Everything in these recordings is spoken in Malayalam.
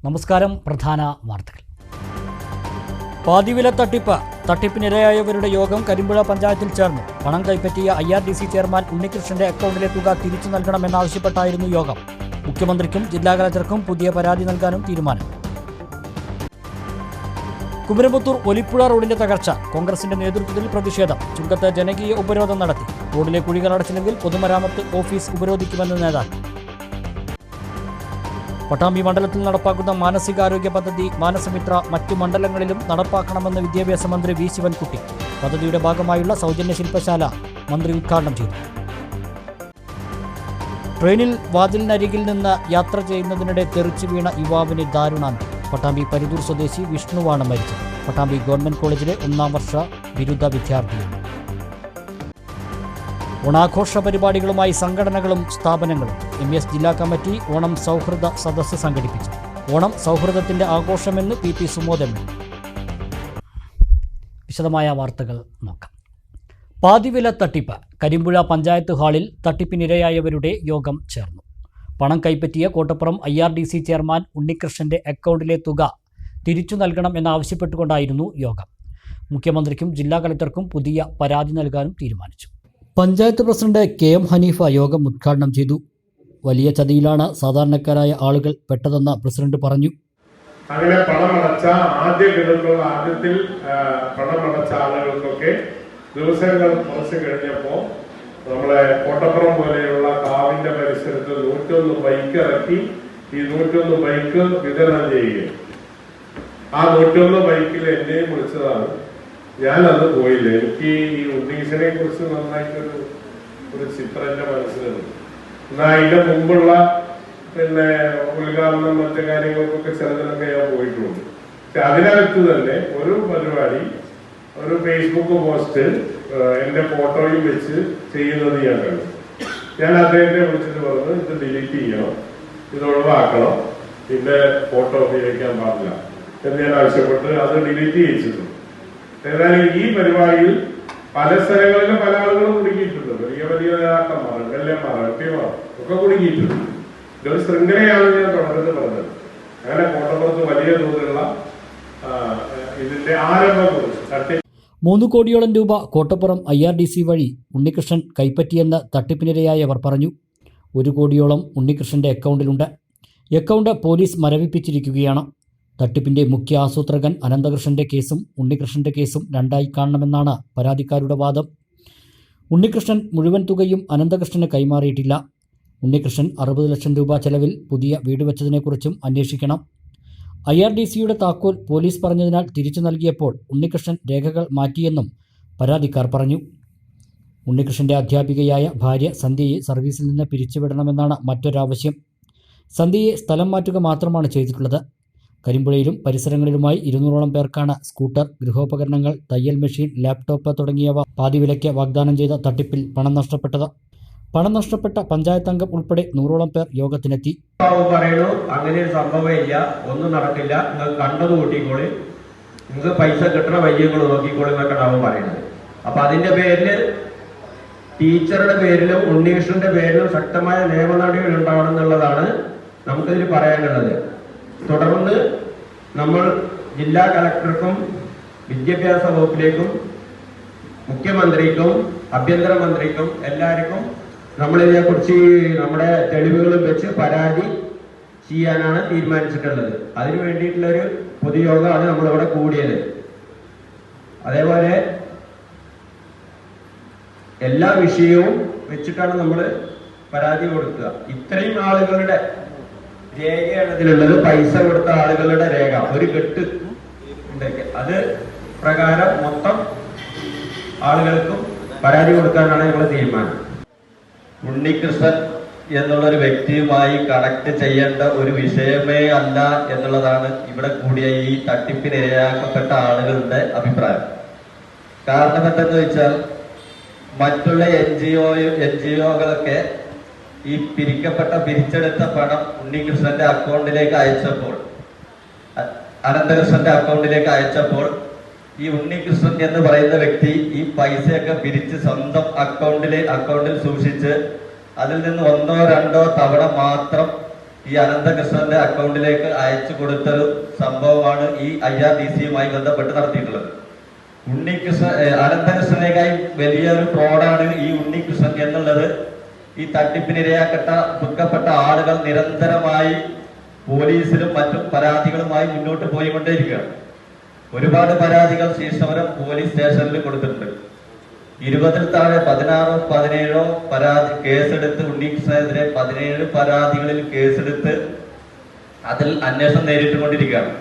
നമസ്കാരം. പ്രധാന വാർത്തകൾ. പാതിവില തട്ടിപ്പിനിരയായവരുടെ യോഗം കരിമ്പുഴ പഞ്ചായത്തിൽ ചേർന്നു. പണം കൈപ്പറ്റിയ IRDC ചെയർമാൻ ഉണ്ണികൃഷ്ണന്റെ അക്കൗണ്ടിലെ തുക തിരിച്ചു നൽകണമെന്നാവശ്യപ്പെട്ടായിരുന്നു യോഗം. മുഖ്യമന്ത്രിക്കും ജില്ലാ കളക്ടർക്കും പുതിയ പരാതി നൽകാനും തീരുമാനം. കുമരമ്പത്തൂർ ഒലിപ്പുഴ റോഡിന്റെ തകർച്ച. കോൺഗ്രസിന്റെ നേതൃത്വത്തിൽ പ്രതിഷേധം. ചുങ്കത്ത് ജനകീയ ഉപരോധം നടത്തി. റോഡിലെ കുഴികൾ അടച്ചില്ലെങ്കിൽ പൊതുമരാമത്ത് ഓഫീസ് ഉപരോധിക്കുമെന്ന് നേതാക്കൾ. പട്ടാമ്പി മണ്ഡലത്തിൽ നടപ്പാക്കുന്ന മാനസികാരോഗ്യ പദ്ധതി മാനസമിത്ര മറ്റു മണ്ഡലങ്ങളിലും നടപ്പാക്കണമെന്ന് വിദ്യാഭ്യാസ മന്ത്രി വി ശിവൻകുട്ടി. പദ്ധതിയുടെ ഭാഗമായുള്ള സൗജന്യ ശില്പശാല മന്ത്രി ഉദ്ഘാടനം ചെയ്തു. ട്രെയിനിൽ വാതിലിനരികിൽ നിന്ന് യാത്ര ചെയ്യുന്നതിനിടെ തെറിച്ചു വീണ യുവാവിന് ദാരുണാന്ത്യം. പട്ടാമ്പി പരിദൂർ സ്വദേശി വിഷ്ണുവാണ് മരിച്ചത്. പട്ടാമ്പി ഗവൺമെന്റ് കോളേജിലെ 1ാം വർഷ ബിരുദ വിദ്യാർത്ഥിയാണ്. ഓണാഘോഷ പരിപാടികളുമായി സംഘടനകളും സ്ഥാപനങ്ങളും. MES ജില്ലാ കമ്മിറ്റി ഓണം സൗഹൃദ സദസ്സ് സംഘടിപ്പിച്ചു. ഓണം സൗഹൃദത്തിന്റെ ആഘോഷമെന്ന് PP സുമോദ് ML. വിശദമായ വാർത്തകൾ നോക്കാം. പാതിവില തട്ടിപ്പ്. കരിമ്പുഴ പഞ്ചായത്ത് ഹാളിൽ തട്ടിപ്പിനിരയായവരുടെ യോഗം ചേർന്നു. പണം കൈപ്പറ്റിയ കോട്ടപ്പുറം IRDC ചെയർമാൻ ഉണ്ണികൃഷ്ണന്റെ അക്കൗണ്ടിലെ തുക തിരിച്ചു നൽകണം എന്നാവശ്യപ്പെട്ടുകൊണ്ടായിരുന്നു യോഗം. മുഖ്യമന്ത്രിക്കും ജില്ലാ കളക്ടർക്കും പുതിയ പരാതി നൽകാനും തീരുമാനിച്ചു. പഞ്ചായത്ത് പ്രസിഡന്റ് KM ഹനീഫ യോഗം ഉദ്ഘാടനം ചെയ്തു. വലിയ ചതിയിലാണ് സാധാരണക്കാരായ ആളുകൾ പെട്ടതെന്ന് പ്രസിഡന്റ് പറഞ്ഞു. അങ്ങനെ പണമടച്ച ആദ്യത്തിൽ പണമടച്ച ആളുകൾക്കൊക്കെ ദിവസങ്ങൾ കുറച്ച് കഴിഞ്ഞപ്പോൾ നമ്മളെ കോട്ടപ്പുറം പോലെയുള്ള കാവിന്റെ പരിസരത്ത് 101 ബൈക്ക് ഇറക്കി ഈ 101 ബൈക്ക് വിതരണം ചെയ്യുകയും ആ 101 ബൈക്കിൽ എന്നെയും വിളിച്ചതാണ്. ഞാനത് പോയില്ല. എനിക്ക് ഈ ഉണ്ണീസിനെ കുറിച്ച് നന്നായിട്ടൊരു ചിത്രം എന്റെ മനസ്സിലുണ്ട്. എന്നാൽ അതിന്റെ മുമ്പുള്ള ഉദ്ഘാടനം മറ്റു കാര്യങ്ങൾക്കൊക്കെ ചിലതിനൊക്കെ ഞാൻ പോയിട്ടുണ്ട്. പക്ഷെ അതിനകത്ത് തന്നെ ഒരു പരിപാടി, ഒരു ഫേസ്ബുക്ക് പോസ്റ്റ് എന്റെ ഫോട്ടോയും വെച്ച് ചെയ്യുന്നത് ഞാൻ കണ്ടു. ഞാൻ അദ്ദേഹത്തെ വിളിച്ചിട്ട് പറഞ്ഞു, ഇത് ഡിലീറ്റ് ചെയ്യണം, ഇത് ഒഴിവാക്കണം, പിന്നെ ഫോട്ടോ ഉപയോഗിക്കാൻ പാടില്ല എന്ന് ഞാൻ ആവശ്യപ്പെട്ട് അത് ഡിലീറ്റ് ചെയ്യിച്ചിട്ടുണ്ട്. ഏതായാലും ഈ പരിപാടിയിൽ പല സ്ഥലങ്ങളിലും പല ആളുകളും കുടുങ്ങിയിട്ടുണ്ട്. വലിയ നേതാക്കന്മാർ, MLA-മാർ, MP-മാർ ഒക്കെ കുടുങ്ങിയിട്ടുണ്ട്. ഇതൊരു ശൃംഖലയാണ് ഞാൻ തുടർന്ന് പറഞ്ഞത്. അങ്ങനെ കോട്ടപ്പുറത്ത് വലിയ തോതിലുള്ള ഇതിന്റെ ആരംഭം കുറിച്ച് 3 കോടിയോളം രൂപ കോട്ടപ്പുറം IRDC വഴി ഉണ്ണികൃഷ്ണൻ കൈപ്പറ്റിയെന്ന് തട്ടിപ്പിനിരയായവർ പറഞ്ഞു. 1 കോടിയോളം ഉണ്ണികൃഷ്ണന്റെ അക്കൗണ്ടിലുണ്ട്. Account police മരവിപ്പിച്ചിരിക്കുകയാണ്. തട്ടിപ്പിന്റെ മുഖ്യ ആസൂത്രകൻ അനന്തകൃഷ്ണന്റെ കേസും ഉണ്ണികൃഷ്ണന്റെ കേസും രണ്ടായി കാണണമെന്നാണ് പരാതിക്കാരുടെ വാദം. ഉണ്ണികൃഷ്ണൻ മുഴുവൻ തുകയും അനന്തകൃഷ്ണന് കൈമാറിയിട്ടില്ല. ഉണ്ണികൃഷ്ണൻ 60 ലക്ഷം രൂപ ചെലവിൽ പുതിയ വീട് വെച്ചതിനെക്കുറിച്ചും അന്വേഷിക്കണം. IRDCയുടെ താക്കോൽ പോലീസ് പറഞ്ഞതിനാൽ തിരിച്ചു നൽകിയപ്പോൾ ഉണ്ണികൃഷ്ണൻ രേഖകൾ മാറ്റിയെന്നും പരാതിക്കാർ പറഞ്ഞു. ഉണ്ണികൃഷ്ണന്റെ അധ്യാപികയായ ഭാര്യ സന്ധ്യയെ സർവീസിൽ നിന്ന് പിരിച്ചുവിടണമെന്നാണ് മറ്റൊരാവശ്യം. സന്ധ്യയെ സ്ഥലം മാറ്റുക മാത്രമാണ് ചെയ്തിട്ടുള്ളത്. കരിമ്പുഴയിലും പരിസരങ്ങളിലുമായി 200ഓളം പേർക്കാണ് സ്കൂട്ടർ, ഗൃഹോപകരണങ്ങൾ, തയ്യൽ മെഷീൻ, ലാപ്ടോപ്പ് തുടങ്ങിയവ പാതിവിലയ്ക്ക് വാഗ്ദാനം ചെയ്ത തട്ടിപ്പിൽ പണം നഷ്ടപ്പെട്ടത്. പണം നഷ്ടപ്പെട്ട പഞ്ചായത്ത് അംഗം ഉൾപ്പെടെ 100ഓളം പേർ യോഗത്തിനെത്തി. പറയുന്നു, അങ്ങനെ ഒരു സംഭവമില്ല, ഒന്നും നടക്കില്ല, നിങ്ങൾ കണ്ടത് കൂട്ടിക്കോളി, നിങ്ങൾക്ക് പൈസ കിട്ടണ വയ്യങ്ങൾ നോക്കിക്കോളി എന്നൊക്കെയാവും പറയുന്നത്. അപ്പൊ അതിന്റെ പേരിൽ ടീച്ചറുടെ പേരിലും ഉണ്ണികൃഷ്ണന്റെ പേരിലും ശക്തമായ നിയമ നടപടികൾ ഉണ്ടാവണം എന്നുള്ളതാണ് നമുക്കിതിൽ പറയാനുള്ളത്. തുടർന്ന് നമ്മൾ ജില്ലാ കളക്ടർക്കും വിദ്യാഭ്യാസ വകുപ്പിലേക്കും മുഖ്യമന്ത്രിക്കും ആഭ്യന്തരമന്ത്രിക്കും എല്ലാവർക്കും നമ്മളിതിനെക്കുറിച്ച് നമ്മുടെ തെളിവുകളും വെച്ച് പരാതി ചെയ്യാനാണ് തീരുമാനിച്ചിട്ടുള്ളത്. അതിനു വേണ്ടിയിട്ടുള്ളൊരു പൊതുയോഗമാണ് നമ്മളിവിടെ കൂടിയത്. അതേപോലെ എല്ലാ വിഷയവും വെച്ചിട്ടാണ് നമ്മൾ പരാതി കൊടുക്കുക. ഇത്രയും ആളുകളുടെ രേഖയാണ് ഇതിലുള്ളത്. പൈസ കൊടുത്ത ആളുകളുടെ രേഖ ഒരു കെട്ട് ഉണ്ടെങ്കിൽ അത് പ്രകാരം മൊത്തം ആളുകൾക്കും പരാതി കൊടുക്കാനാണ് ഞങ്ങളുടെ തീരുമാനം. ഉണ്ണികൃഷ്ണൻ എന്നുള്ളൊരു വ്യക്തിയുമായി കണക്ട് ചെയ്യേണ്ട ഒരു വിഷയമേ അല്ല എന്നുള്ളതാണ് ഇവിടെ കൂടിയ ഈ തട്ടിപ്പിന് ഇരയാക്കപ്പെട്ട ആളുകളുടെ അഭിപ്രായം. കാരണം എന്തെന്ന് വെച്ചാൽ മറ്റുള്ള NGOകളൊക്കെ ഈ പിരിച്ചെടുത്ത പണം ഉണ്ണികൃഷ്ണന്റെ അക്കൗണ്ടിലേക്ക് അയച്ചപ്പോൾ, അനന്തകൃഷ്ണന്റെ അക്കൗണ്ടിലേക്ക് അയച്ചപ്പോൾ ഈ ഉണ്ണികൃഷ്ണൻ എന്ന് പറയുന്ന വ്യക്തി ഈ പൈസയൊക്കെ പിരിച്ച് സ്വന്തം അക്കൗണ്ടിൽ സൂക്ഷിച്ച് അതിൽ നിന്ന് 1-2 തവണ മാത്രം ഈ അനന്തകൃഷ്ണന്റെ അക്കൗണ്ടിലേക്ക് അയച്ചു കൊടുത്തൊരു സംഭവമാണ് ഈ IRDCയുമായി ബന്ധപ്പെട്ട് നടത്തിയിട്ടുള്ളത്. അനന്തകൃഷ്ണനേക്കായി വലിയൊരു ഫ്രോഡാണ് ഈ ഉണ്ണികൃഷ്ണൻ എന്നുള്ളത് ഈ തട്ടിപ്പിനിരയാക്കപ്പെട്ട ആളുകൾ നിരന്തരമായി പോലീസിലും മറ്റും പരാതികളുമായി മുന്നോട്ട് പോയിക്കൊണ്ടേയിരിക്കുകയാണ്. ഒരുപാട് പരാതികൾ ശീർഷവരം പോലീസ് സ്റ്റേഷനിൽ കൊടുത്തിട്ടുണ്ട്. 20-ൽ താഴെ 16-17 പരാതി കേസെടുത്ത് ഉണ്ണികൃഷ്ണനെതിരെ 17 പരാതികളിൽ കേസെടുത്ത് അതിൽ അന്വേഷണം നേരിട്ടുകൊണ്ടിരിക്കുകയാണ്.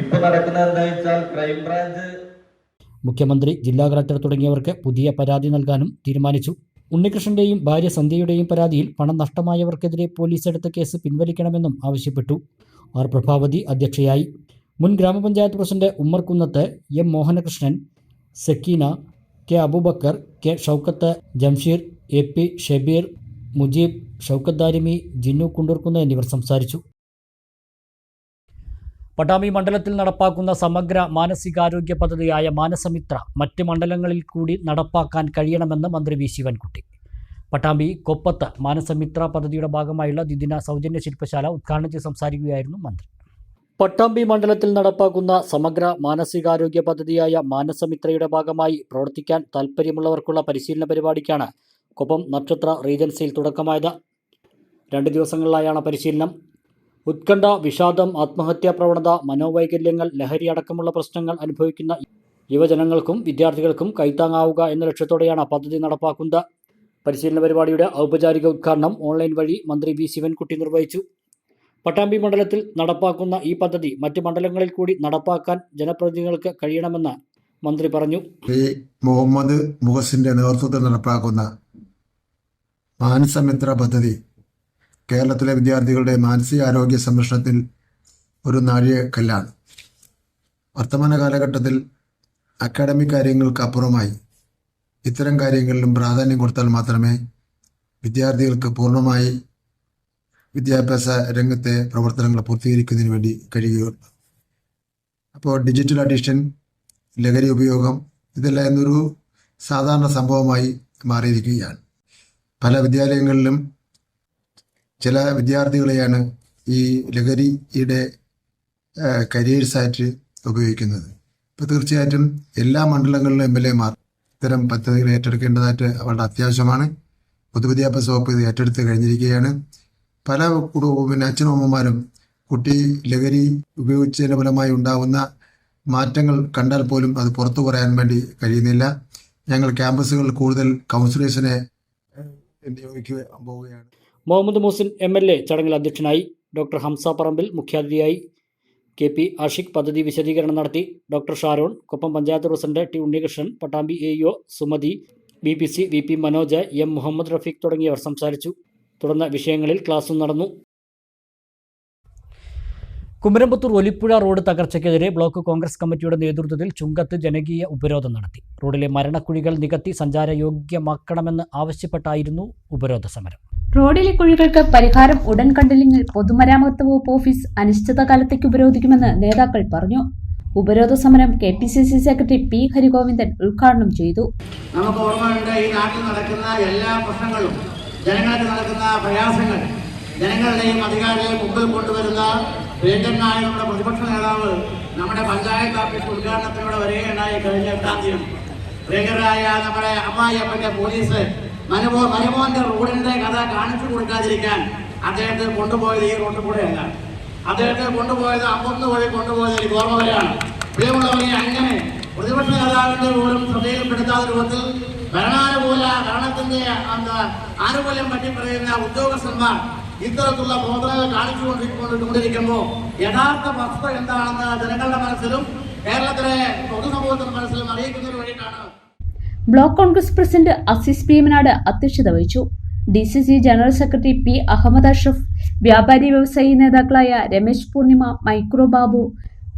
ഇപ്പൊ നടക്കുന്നത് എന്താ വെച്ചാൽ ക്രൈംബ്രാഞ്ച്, മുഖ്യമന്ത്രി, ജില്ലാ കളക്ടർ തുടങ്ങിയവർക്ക് പുതിയ പരാതി നൽകാനും തീരുമാനിച്ചു. ഉണ്ണികൃഷ്ണന്റെയും ഭാര്യ സന്ധ്യയുടെയും പരാതിയിൽ പണം നഷ്ടമായവർക്കെതിരെ പോലീസ് എടുത്ത കേസ് പിൻവലിക്കണമെന്നും ആവശ്യപ്പെട്ടു. ആർ പ്രഭാവതി അധ്യക്ഷയായി. മുൻ grama panchayat president Ummer Kunnath, M Mohanakrishnan, Sakeena, K Aboobacker, K Shoukath, Jamsheer, AP Shabeer, Mujeeb, Shoukath Darimi, Jinnu Kundoorkunnu എന്നിവർ സംസാരിച്ചു. പട്ടാമ്പി മണ്ഡലത്തിൽ നടപ്പാക്കുന്ന സമഗ്ര മാനസികാരോഗ്യ പദ്ധതിയായ മാനസമിത്ര മറ്റ് മണ്ഡലങ്ങളിൽ കൂടി നടപ്പാക്കാൻ കഴിയണമെന്ന് മന്ത്രി വി ശിവൻകുട്ടി. പട്ടാമ്പി കൊപ്പത്ത് മാനസമിത്ര പദ്ധതിയുടെ ഭാഗമായുള്ള ദ്വിദിന സൗജന്യ ശില്പശാല ഉദ്ഘാടനം ചെയ്ത് സംസാരിക്കുകയായിരുന്നു മന്ത്രി. പട്ടാമ്പി മണ്ഡലത്തിൽ നടപ്പാക്കുന്ന സമഗ്ര മാനസികാരോഗ്യ പദ്ധതിയായ മാനസമിത്രയുടെ ഭാഗമായി പ്രവർത്തിക്കാൻ താൽപ്പര്യമുള്ളവർക്കുള്ള പരിശീലന പരിപാടിക്കാണ് കൊപ്പം നക്ഷത്ര റീജൻസിയിൽ തുടക്കമായത്. 2 ദിവസങ്ങളിലായാണ് പരിശീലനം. ഉത്കണ്ഠ, വിഷാദം, ആത്മഹത്യാ പ്രവണത, മനോവൈകല്യങ്ങൾ, ലഹരി അടക്കമുള്ള പ്രശ്നങ്ങൾ അനുഭവിക്കുന്ന യുവജനങ്ങൾക്കും വിദ്യാർത്ഥികൾക്കും കൈത്താങ്ങാവുക എന്ന ലക്ഷ്യത്തോടെയാണ് പദ്ധതി നടപ്പാക്കുന്നത്. പരിശീലന പരിപാടിയുടെ ഔപചാരിക ഉദ്ഘാടനം ഓൺലൈൻ വഴി മന്ത്രി വി ശിവൻകുട്ടി നിർവഹിച്ചു. പട്ടാമ്പി മണ്ഡലത്തിൽ നടപ്പാക്കുന്ന ഈ പദ്ധതി മറ്റ് മണ്ഡലങ്ങളിൽ കൂടി നടപ്പാക്കാൻ ജനപ്രതിനിധികൾക്ക് കഴിയണമെന്ന് മന്ത്രി പറഞ്ഞു. മുഹമ്മദ് മുഹസിന്റെ നേതൃത്വത്തിൽ നടപ്പാക്കുന്ന മാനസമിത്ര പദ്ധതി കേരളത്തിലെ വിദ്യാർത്ഥികളുടെ മാനസികാരോഗ്യ സംരക്ഷണത്തിൽ ഒരു നാഴികക്കല്ലാണ്. വർത്തമാന കാലഘട്ടത്തിൽ അക്കാഡമിക് കാര്യങ്ങൾക്ക് അപ്പുറമായി ഇത്തരം കാര്യങ്ങളിലും പ്രാധാന്യം കൊടുത്താൽ മാത്രമേ വിദ്യാർത്ഥികൾക്ക് പൂർണ്ണമായി വിദ്യാഭ്യാസ രംഗത്തെ പ്രവർത്തനങ്ങൾ പൂർത്തീകരിക്കുന്നതിന് വേണ്ടി കഴിയുകയുള്ളൂ. അപ്പോൾ ഡിജിറ്റൽ അഡിക്ഷൻ, ലഹരി ഉപയോഗം, ഇതെല്ലാം എന്നൊരു സാധാരണ സംഭവമായി മാറിയിരിക്കുകയാണ്. പല വിദ്യാലയങ്ങളിലും ചില വിദ്യാർത്ഥികളെയാണ് ഈ ലഹരിയുടെ കരിയേഴ്സായിട്ട് ഉപയോഗിക്കുന്നത്. ഇപ്പോൾ തീർച്ചയായിട്ടും എല്ലാ മണ്ഡലങ്ങളിലും MLA-മാർ ഇത്തരം പദ്ധതികൾ ഏറ്റെടുക്കേണ്ടതായിട്ട് വളരെ അത്യാവശ്യമാണ്. പൊതുവിദ്യാഭ്യാസ വകുപ്പ് ഇത് ഏറ്റെടുത്ത് കഴിഞ്ഞിരിക്കുകയാണ്. പല അച്ഛനും അമ്മമാരും കുട്ടി ലഹരി ഉപയോഗിച്ചതിൻ്റെ ഫലമായി ഉണ്ടാകുന്ന മാറ്റങ്ങൾ കണ്ടാൽ പോലും അത് പുറത്തു പറയാൻ വേണ്ടി കഴിയുന്നില്ല. ഞങ്ങൾ ക്യാമ്പസുകളിൽ കൂടുതൽ കൗൺസിലേഴ്സിനെ നിയോഗിക്കാൻ പോവുകയാണ്. മുഹമ്മദ് മുഹസിൻ MLA ചടങ്ങിൽ അധ്യക്ഷനായി. ഡോക്ടർ ഹംസ പറമ്പിൽ മുഖ്യാതിഥിയായി. KP ആഷിഖ് പദ്ധതി വിശദീകരണം നടത്തി. Doctor Sharon, Koppam panchayat president T Unnikrishnan, Pattambi AEO Sumathi, BPC VP Manoj, M Muhammad Rafeeq തുടങ്ങിയവർ സംസാരിച്ചു. തുടർന്ന് വിഷയങ്ങളിൽ ക്ലാസും നടന്നു. കുമരമ്പത്തൂർ ഒലിപ്പുഴ റോഡ് തകർച്ചയ്ക്കെതിരെ ബ്ലോക്ക് കോൺഗ്രസ് കമ്മിറ്റിയുടെ നേതൃത്വത്തിൽ ചുങ്കത്ത് ജനകീയ ഉപരോധം നടത്തി. റോഡിലെ മരണക്കുഴികൾ നികത്തി സഞ്ചാരയോഗ്യമാക്കണമെന്ന് ആവശ്യപ്പെട്ടായിരുന്നു ഉപരോധ സമരം. റോഡിലെ കുഴികൾക്ക് പരിഹാരം ഉടൻ കണ്ടില്ലെങ്കിൽ പൊതുമരാമത്ത് വകുപ്പ് ഓഫീസ് അനിശ്ചിതകാലത്തേക്ക് ഉപരോധിക്കുമെന്ന് നേതാക്കൾ പറഞ്ഞു. ഉപരോധ സമരം KPCC സെക്രട്ടറി P ഹരിഗോവിന്ദൻ ഉദ്ഘാടനം ചെയ്തു. നമുക്ക് ഓർമ്മയുണ്ട്, ഈ നാട്ടിൽ നടക്കുന്ന എല്ലാ പ്രശ്നങ്ങളും, ജനങ്ങൾക്ക് നടക്കുന്ന പ്രയാസങ്ങൾ, ജനങ്ങളുടെയും അധികാരികളെയും മുമ്പിൽ കൊണ്ടുവരുന്ന പ്രിയങ്കരനായ നമ്മുടെ പ്രതിപക്ഷ നേതാവ് നമ്മുടെ പഞ്ചായത്ത് ഓഫീസ് ഉദ്ഘാടനത്തിലൂടെ വരികയുണ്ടായി. കഴിഞ്ഞ 8-ാം തീയതി പ്രിയങ്കരായ നമ്മുടെ അമ്മായിയപ്പന്റെ പോലീസ് മരുമോന്റെ റോഡിന്റെ കഥ കാണിച്ചു കൊടുക്കാതിരിക്കാൻ അദ്ദേഹത്തെ കൊണ്ടുപോയത് ഈ റോഡിൽ കൂടെയല്ല, അദ്ദേഹത്തെ കൊണ്ടുപോയത് 51 വഴി കൊണ്ടുപോയത് എനിക്ക് ഓർമ്മ വരെയാണ്. പ്രിയമുള്ളവരെ, അങ്ങനെ പ്രതിപക്ഷ നേതാവിന്റെ പോലും ശ്രദ്ധയിൽപ്പെടുത്താത്ത രൂപത്തിൽ ഭരണത്തിന്റെ ആനുകൂല്യം പറ്റി പറയുന്ന ഉദ്യോഗസ്ഥന്മാർ ഇത്തരത്തിലുള്ള പ്രവർത്തനങ്ങൾ കാണിച്ചുകൊണ്ടിരിക്കുമ്പോൾ യഥാർത്ഥ വസ്തുത എന്താണെന്ന് ജനങ്ങളുടെ മനസ്സിലും കേരളത്തിലെ പൊതുസമൂഹത്തിന്റെ മനസ്സിലും അറിയിക്കുന്നതിന് വേണ്ടിയിട്ടാണ്. Block Congress president Azeez Bheemanad അധ്യക്ഷത വഹിച്ചു. DCC general secretary P Ahmed Ashraf, വ്യാപാരി വ്യവസായി നേതാക്കളായ Ramesh Poornima, micro Babu,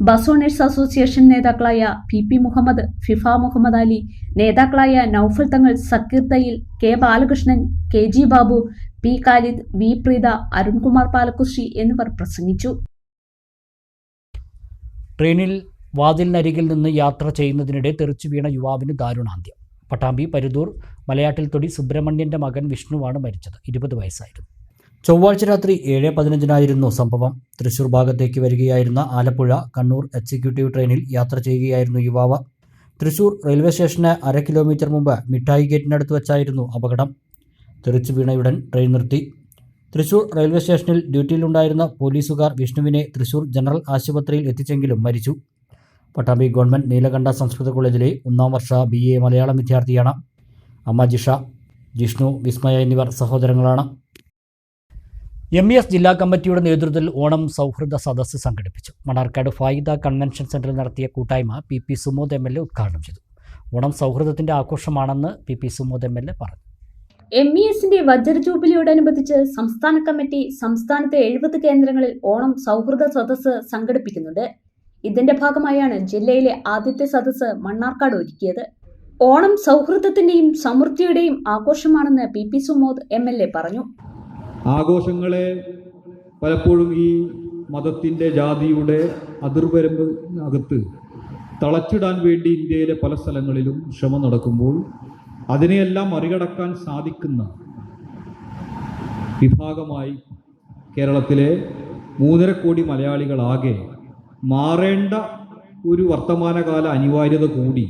bus owners association നേതാക്കളായ PP മുഹമ്മദ്, ഫിഫ മുഹമ്മദ് അലി, നേതാക്കളായ നൌഫൽ തങ്ങൾ, Zakir Thayyil, K Balakrishnan, KG Babu, P Khalid, V Preetha, Arunkumar പാലക്കുശ്ശി എന്നിവർ പ്രസംഗിച്ചു. ട്രെയിനിൽ വാതിലിനരികിൽ നിന്ന് യാത്ര ചെയ്യുന്നതിനിടെ തെറിച്ചു വീണ യുവാവിന് ദാരുണാന്ത്യം. പട്ടാമ്പി പരുതൂർ മലയാട്ടിൽ തൊടി സുബ്രഹ്മണ്യന്റെ മകൻ വിഷ്ണുവാണ് മരിച്ചത്. 20 വയസ്സായിരുന്നു. ചൊവ്വാഴ്ച രാത്രി 7:15 സംഭവം. തൃശൂർ ഭാഗത്തേക്ക് വരികയായിരുന്ന ആലപ്പുഴ കണ്ണൂർ എക്സിക്യൂട്ടീവ് ട്രെയിനിൽ യാത്ര ചെയ്യുകയായിരുന്നു യുവാവ്. തൃശൂർ റെയിൽവേ സ്റ്റേഷന് 1/2 കിലോമീറ്റർ മുമ്പ് മിഠായി ഗേറ്റിനടുത്ത് വച്ചായിരുന്നു അപകടം. തെറിച്ചു വീണയുടൻ ട്രെയിൻ നിർത്തി. തൃശൂർ റെയിൽവേ സ്റ്റേഷനിൽ ഡ്യൂട്ടിയിലുണ്ടായിരുന്ന പോലീസുകാർ വിഷ്ണുവിനെ തൃശൂർ ജനറൽ ആശുപത്രിയിൽ എത്തിച്ചെങ്കിലും മരിച്ചു. പട്ടാമ്പി ഗവൺമെൻറ് നീലകണ്ഠ സംസ്കൃത കോളേജിലെ 1ാം വർഷ BA മലയാളം വിദ്യാർത്ഥിയാണ്. അമ്മ ജിഷ, ജിഷ്ണു, വിസ്മയ എന്നിവർ സഹോദരങ്ങളാണ്. MES ജില്ലാ കമ്മിറ്റിയുടെ നേതൃത്വത്തിൽ ഓണം സൗഹൃദ സദസ്സ് സംഘടിപ്പിച്ചു. മണ്ണാർക്കാട് ഫായിദ കൺവെൻഷൻ സെന്ററിൽ നടത്തിയ കൂട്ടായ്മ PP സുമോദ് MLA ഉദ്ഘാടനം ചെയ്തു. ഓണം സൗഹൃദത്തിന്റെ ആഘോഷമാണെന്ന് PP സുമോദ് MLA പറഞ്ഞു. MESന്റെ വജ്ര ജൂബിലിയോടനുബന്ധിച്ച് സംസ്ഥാന കമ്മിറ്റി സംസ്ഥാനത്തെ 70 കേന്ദ്രങ്ങളിൽ ഓണം സൗഹൃദ സദസ്സ് സംഘടിപ്പിക്കുന്നുണ്ട്. ഇതിന്റെ ഭാഗമായാണ് ജില്ലയിലെ ആദ്യത്തെ സദസ്സ് മണ്ണാർക്കാട് ഒരുക്കിയത്. ഓണം സൗഹൃദത്തിന്റെയും സമൃദ്ധിയുടെയും ആഘോഷമാണെന്ന് PP സുമോദ് MLA പറഞ്ഞു. ആഘോഷങ്ങളെ പലപ്പോഴും ഈ മതത്തിൻ്റെ ജാതിയുടെ അതിർവരമ്പകത്ത് തളച്ചിടാൻ വേണ്ടി ഇന്ത്യയിലെ പല സ്ഥലങ്ങളിലും ശ്രമം നടക്കുമ്പോൾ അതിനെയെല്ലാം മറികടക്കാൻ സാധിക്കുന്ന വിഭാഗമായി കേരളത്തിലെ 3.5 കോടി മലയാളികളാകെ മാറേണ്ട ഒരു വർത്തമാനകാല അനിവാര്യത കൂടി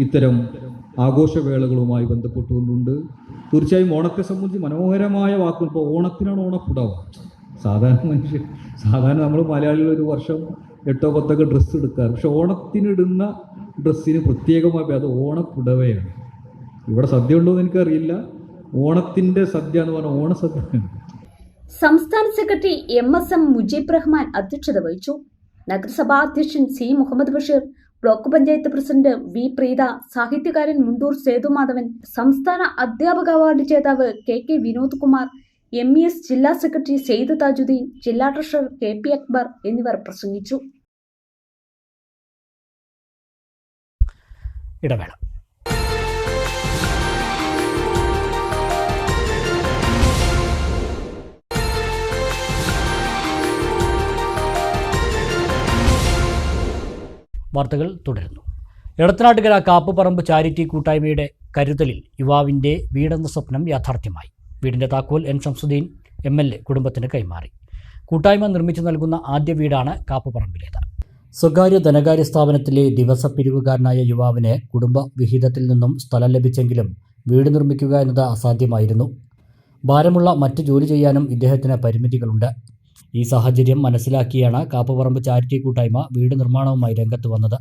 ഇത്തരം ആഘോഷവേളകളുമായി ബന്ധപ്പെട്ടുകൊണ്ടുണ്ട്. തീർച്ചയായും ഓണത്തെ സംബന്ധിച്ച് മനോഹരമായ വാക്കുകൾ. ഇപ്പോൾ ഓണത്തിനാണ് ഓണപ്പുടവ. സാധാരണ നമ്മൾ മലയാളികൾ ഒരു വർഷം 8-10 ഡ്രസ്സ് എടുക്കാറ്. പക്ഷെ ഓണത്തിനിടുന്ന ഡ്രസ്സിന് പ്രത്യേകമായി അത് ഓണപ്പുടവയാണ്. ഇവിടെ സദ്യ ഉണ്ടോ എന്ന് എനിക്കറിയില്ല. ഓണത്തിൻ്റെ സദ്യ എന്ന് പറഞ്ഞാൽ ഓണസദ്യ. സംസ്ഥാന സെക്രട്ടറി MSM മുജീബ് റഹ്മാൻ അധ്യക്ഷത വഹിച്ചു. നഗരസഭാ അധ്യക്ഷൻ C Muhammad Basheer, block panchayat president V Preetha, സാഹിത്യകാരൻ മുണ്ടൂർ സേതുമാധവൻ, സംസ്ഥാന അധ്യാപക അവാർഡ് ജേതാവ് KK വിനോദ് കുമാർ, MES ജില്ലാ സെക്രട്ടറി സെയ്ദ് താജുദ്ദീൻ, ജില്ലാ ട്രഷറർ KP അക്ബർ എന്നിവർ പ്രസംഗിച്ചു. ഇടവേള. വാർത്തകൾ തുടരുന്നു. എടത്തനാട്ടുകര കാപ്പുപറമ്പ് ചാരിറ്റി കൂട്ടായ്മയുടെ കരുതലിൽ യുവാവിൻ്റെ വീടെന്ന സ്വപ്നം യാഥാർത്ഥ്യമായി. വീടിൻ്റെ താക്കോൽ N ഷംസുദ്ദീൻ MLA കുടുംബത്തിന് കൈമാറി. കൂട്ടായ്മ നിർമ്മിച്ചു നൽകുന്ന ആദ്യ വീടാണ് കാപ്പുപറമ്പിലേത്. സ്വകാര്യ ധനകാര്യ സ്ഥാപനത്തിലെ ദിവസപ്പിരിവുകാരനായ യുവാവിന് കുടുംബ വിഹിതത്തിൽ നിന്നും സ്ഥലം ലഭിച്ചെങ്കിലും വീട് നിർമ്മിക്കുക എന്നത് അസാധ്യമായിരുന്നു. ഭാരമുള്ള മറ്റ് ജോലി ചെയ്യാനും ഇദ്ദേഹത്തിന് പരിമിതികളുണ്ട്. ഈ സാഹചര്യം മനസ്സിലാക്കിയാണ് കാപ്പുപറമ്പ് ചാരിറ്റി കൂട്ടായ്മ വീട് നിർമ്മാണവുമായി രംഗത്ത് വന്നത്.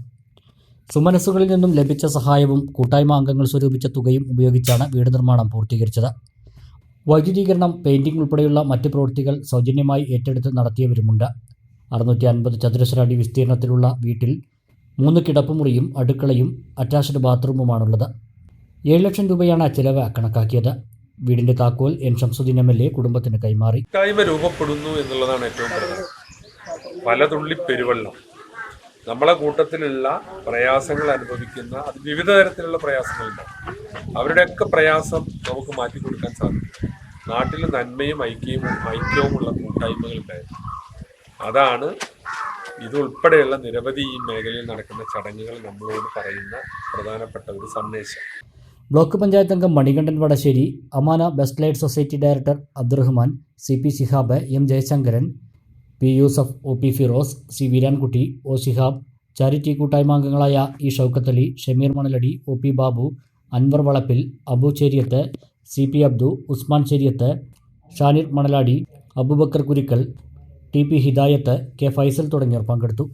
സുമനസ്സുകളിൽ നിന്നും ലഭിച്ച സഹായവും കൂട്ടായ്മ അംഗങ്ങൾ സ്വരൂപിച്ച തുകയും ഉപയോഗിച്ചാണ് വീട് നിർമ്മാണം പൂർത്തീകരിച്ചത്. വൈദ്യുതീകരണം, പെയിന്റിംഗ് ഉൾപ്പെടെയുള്ള മറ്റ് പ്രവൃത്തികൾ സൗജന്യമായി ഏറ്റെടുത്ത് നടത്തിയവരുമുണ്ട്. 650 ചതുരശ്ര അടി വിസ്തീർണത്തിലുള്ള വീട്ടിൽ 3 കിടപ്പുമുറിയും അടുക്കളയും അറ്റാച്ച്ഡ് ബാത്റൂമുമാണുള്ളത്. 7 ലക്ഷം രൂപയാണ് ചിലവ് കണക്കാക്കിയത്. വീടിന്റെ താക്കോൽ N ഷംസുദ്ദീൻ MLA കുടുംബത്തിന് കൈമാറി. കൂട്ടായ്മ രൂപപ്പെടുന്നു എന്നുള്ളതാണ് ഏറ്റവും പ്രധാനം. പലതുള്ളി പെരുവെള്ളം. നമ്മളെ കൂട്ടത്തിലുള്ള പ്രയാസങ്ങൾ അനുഭവിക്കുന്ന വിവിധ തരത്തിലുള്ള പ്രയാസങ്ങളുണ്ടാവും. അവരുടെയൊക്കെ പ്രയാസം നമുക്ക് മാറ്റി കൊടുക്കാൻ സാധിക്കും. നാട്ടിൽ നന്മയും ഐക്യവുമുള്ള കൂട്ടായ്മകൾ ഉണ്ടായിരുന്നു. അതാണ് ഇതുൾപ്പെടെയുള്ള നിരവധി ഈ മേഖലയിൽ നടക്കുന്ന ചടങ്ങുകൾ നമ്മളോട് പറയുന്ന പ്രധാനപ്പെട്ട ഒരു സന്ദേശം. ബ്ലോക്ക് പഞ്ചായത്ത് അംഗം Manikandan Vadasseri, Amana best light society director Abdurahman, CP Shihab, M Jayasankaran, P Yusuf, OP Firoz, C Veerankutty, O Shihab, charity കൂട്ടായ്മ അംഗങ്ങളായ E ഷൗക്കത്തലി, ഷമീർ മണലടി, OP ബാബു, അൻവർ വളപ്പിൽ, അബു ചേരിയത്ത്, CP അബ്ദു, ഉസ്മാൻ ചേരിയത്ത്, ഷാനിർ മണലാടി, അബൂബക്കർ കുരിക്കൽ, TP ഹിദായത്ത്, K ഫൈസൽ തുടങ്ങിയവർ പങ്കെടുത്തു.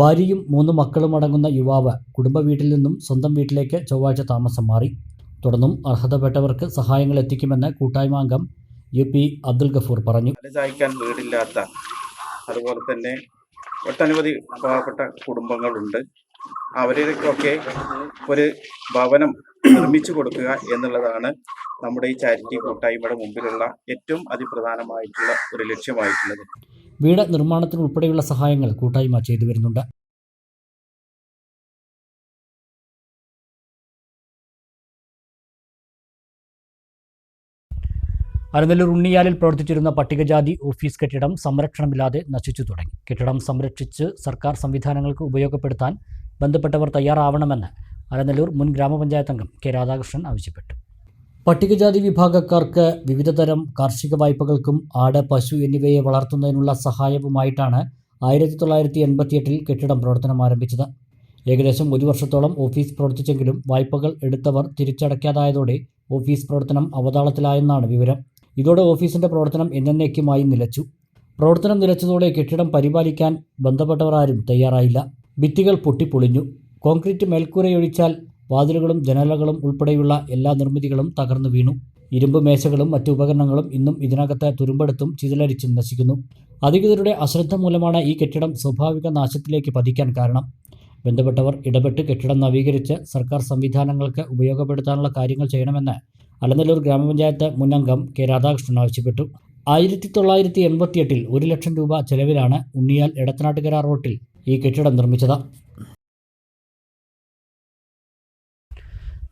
ഭാര്യയും 3 മക്കളും അടങ്ങുന്ന യുവാവ് കുടുംബ വീട്ടിൽ നിന്നും സ്വന്തം വീട്ടിലേക്ക് ചൊവ്വാഴ്ച താമസം മാറി. തുടർന്നും അർഹതപ്പെട്ടവർക്ക് സഹായങ്ങൾ എത്തിക്കുമെന്ന് കൂട്ടായ്മ അംഗം UP അബ്ദുൽ ഗഫൂർ പറഞ്ഞു. സഹായിക്കാൻ വീടില്ലാത്ത, അതുപോലെ തന്നെ ഒട്ടനവധി പാവപ്പെട്ട കുടുംബങ്ങളുണ്ട്. അവരിലൊക്കെ ഒരു ഭവനം നിർമ്മിച്ചു കൊടുക്കുക എന്നുള്ളതാണ് നമ്മുടെ ഈ ചാരിറ്റി കൂട്ടായ്മയുടെ മുമ്പിലുള്ള ഏറ്റവും അതിപ്രധാനമായിട്ടുള്ള ഒരു ലക്ഷ്യമായിട്ടുള്ളത്. വീട് നിർമ്മാണത്തിനുൾപ്പെടെയുള്ള സഹായങ്ങൾ കൂട്ടായ്മ ചെയ്തു വരുന്നുണ്ട്. അരനെല്ലൂർ ഉണ്ണിയാലിൽ പ്രവർത്തിച്ചിരുന്ന പട്ടികജാതി ഓഫീസ് കെട്ടിടം സംരക്ഷണമില്ലാതെ നശിച്ചു തുടങ്ങി. കെട്ടിടം സംരക്ഷിച്ച് സർക്കാർ സംവിധാനങ്ങൾക്ക് ഉപയോഗപ്പെടുത്താൻ ബന്ധപ്പെട്ടവർ തയ്യാറാവണമെന്ന് അരനെല്ലൂർ മുൻ ഗ്രാമപഞ്ചായത്ത് അംഗം K രാധാകൃഷ്ണൻ ആവശ്യപ്പെട്ടു. പട്ടികജാതി വിഭാഗക്കാർക്ക് വിവിധതരം കാർഷിക വായ്പകൾക്കും ആട്, പശു എന്നിവയെ വളർത്തുന്നതിനുള്ള സഹായവുമായിട്ടാണ് 1988 കെട്ടിടം പ്രവർത്തനം ആരംഭിച്ചത്. ഏകദേശം 1 വർഷത്തോളം ഓഫീസ് പ്രവർത്തിച്ചെങ്കിലും വായ്പകൾ എടുത്തവർ തിരിച്ചടയ്ക്കാതായതോടെ ഓഫീസ് പ്രവർത്തനം അവതാളത്തിലായെന്നാണ് വിവരം. ഇതോടെ ഓഫീസിന്റെ പ്രവർത്തനം എന്നേക്കുമായി നിലച്ചു. പ്രവർത്തനം നിലച്ചതോടെ കെട്ടിടം പരിപാലിക്കാൻ ബന്ധപ്പെട്ടവർ ആരും തയ്യാറായില്ല. ഭിത്തികൾ പൊട്ടിപ്പൊളിഞ്ഞു. കോൺക്രീറ്റ് മേൽക്കൂരയൊഴിച്ചാൽ വാതിലുകളും ജനലുകളും ഉൾപ്പെടെയുള്ള എല്ലാ നിർമ്മിതികളും തകർന്നു വീണു. ഇരുമ്പ് മേശകളും മറ്റു ഉപകരണങ്ങളും ഇന്നും ഇതിനകത്ത് തുരുമ്പെടുത്തും ചിതലരിച്ചും നശിക്കുന്നു. അധികൃതരുടെ അശ്രദ്ധ മൂലമാണ് ഈ കെട്ടിടം സ്വാഭാവിക നാശത്തിലേക്ക് പതിക്കാൻ കാരണം. ബന്ധപ്പെട്ടവർ ഇടപെട്ട് കെട്ടിടം നവീകരിച്ച് സർക്കാർ സംവിധാനങ്ങൾക്ക് ഉപയോഗപ്പെടുത്താനുള്ള കാര്യങ്ങൾ ചെയ്യണമെന്ന് അലനല്ലൂർ ഗ്രാമപഞ്ചായത്ത് മുൻ അംഗം കെ രാധാകൃഷ്ണൻ ആവശ്യപ്പെട്ടു. 1988 1 ലക്ഷം രൂപ ചെലവിലാണ് ഉണ്ണിയാൽ എടത്തനാട്ടുകര റോട്ടിൽ ഈ കെട്ടിടം നിർമ്മിച്ചത്.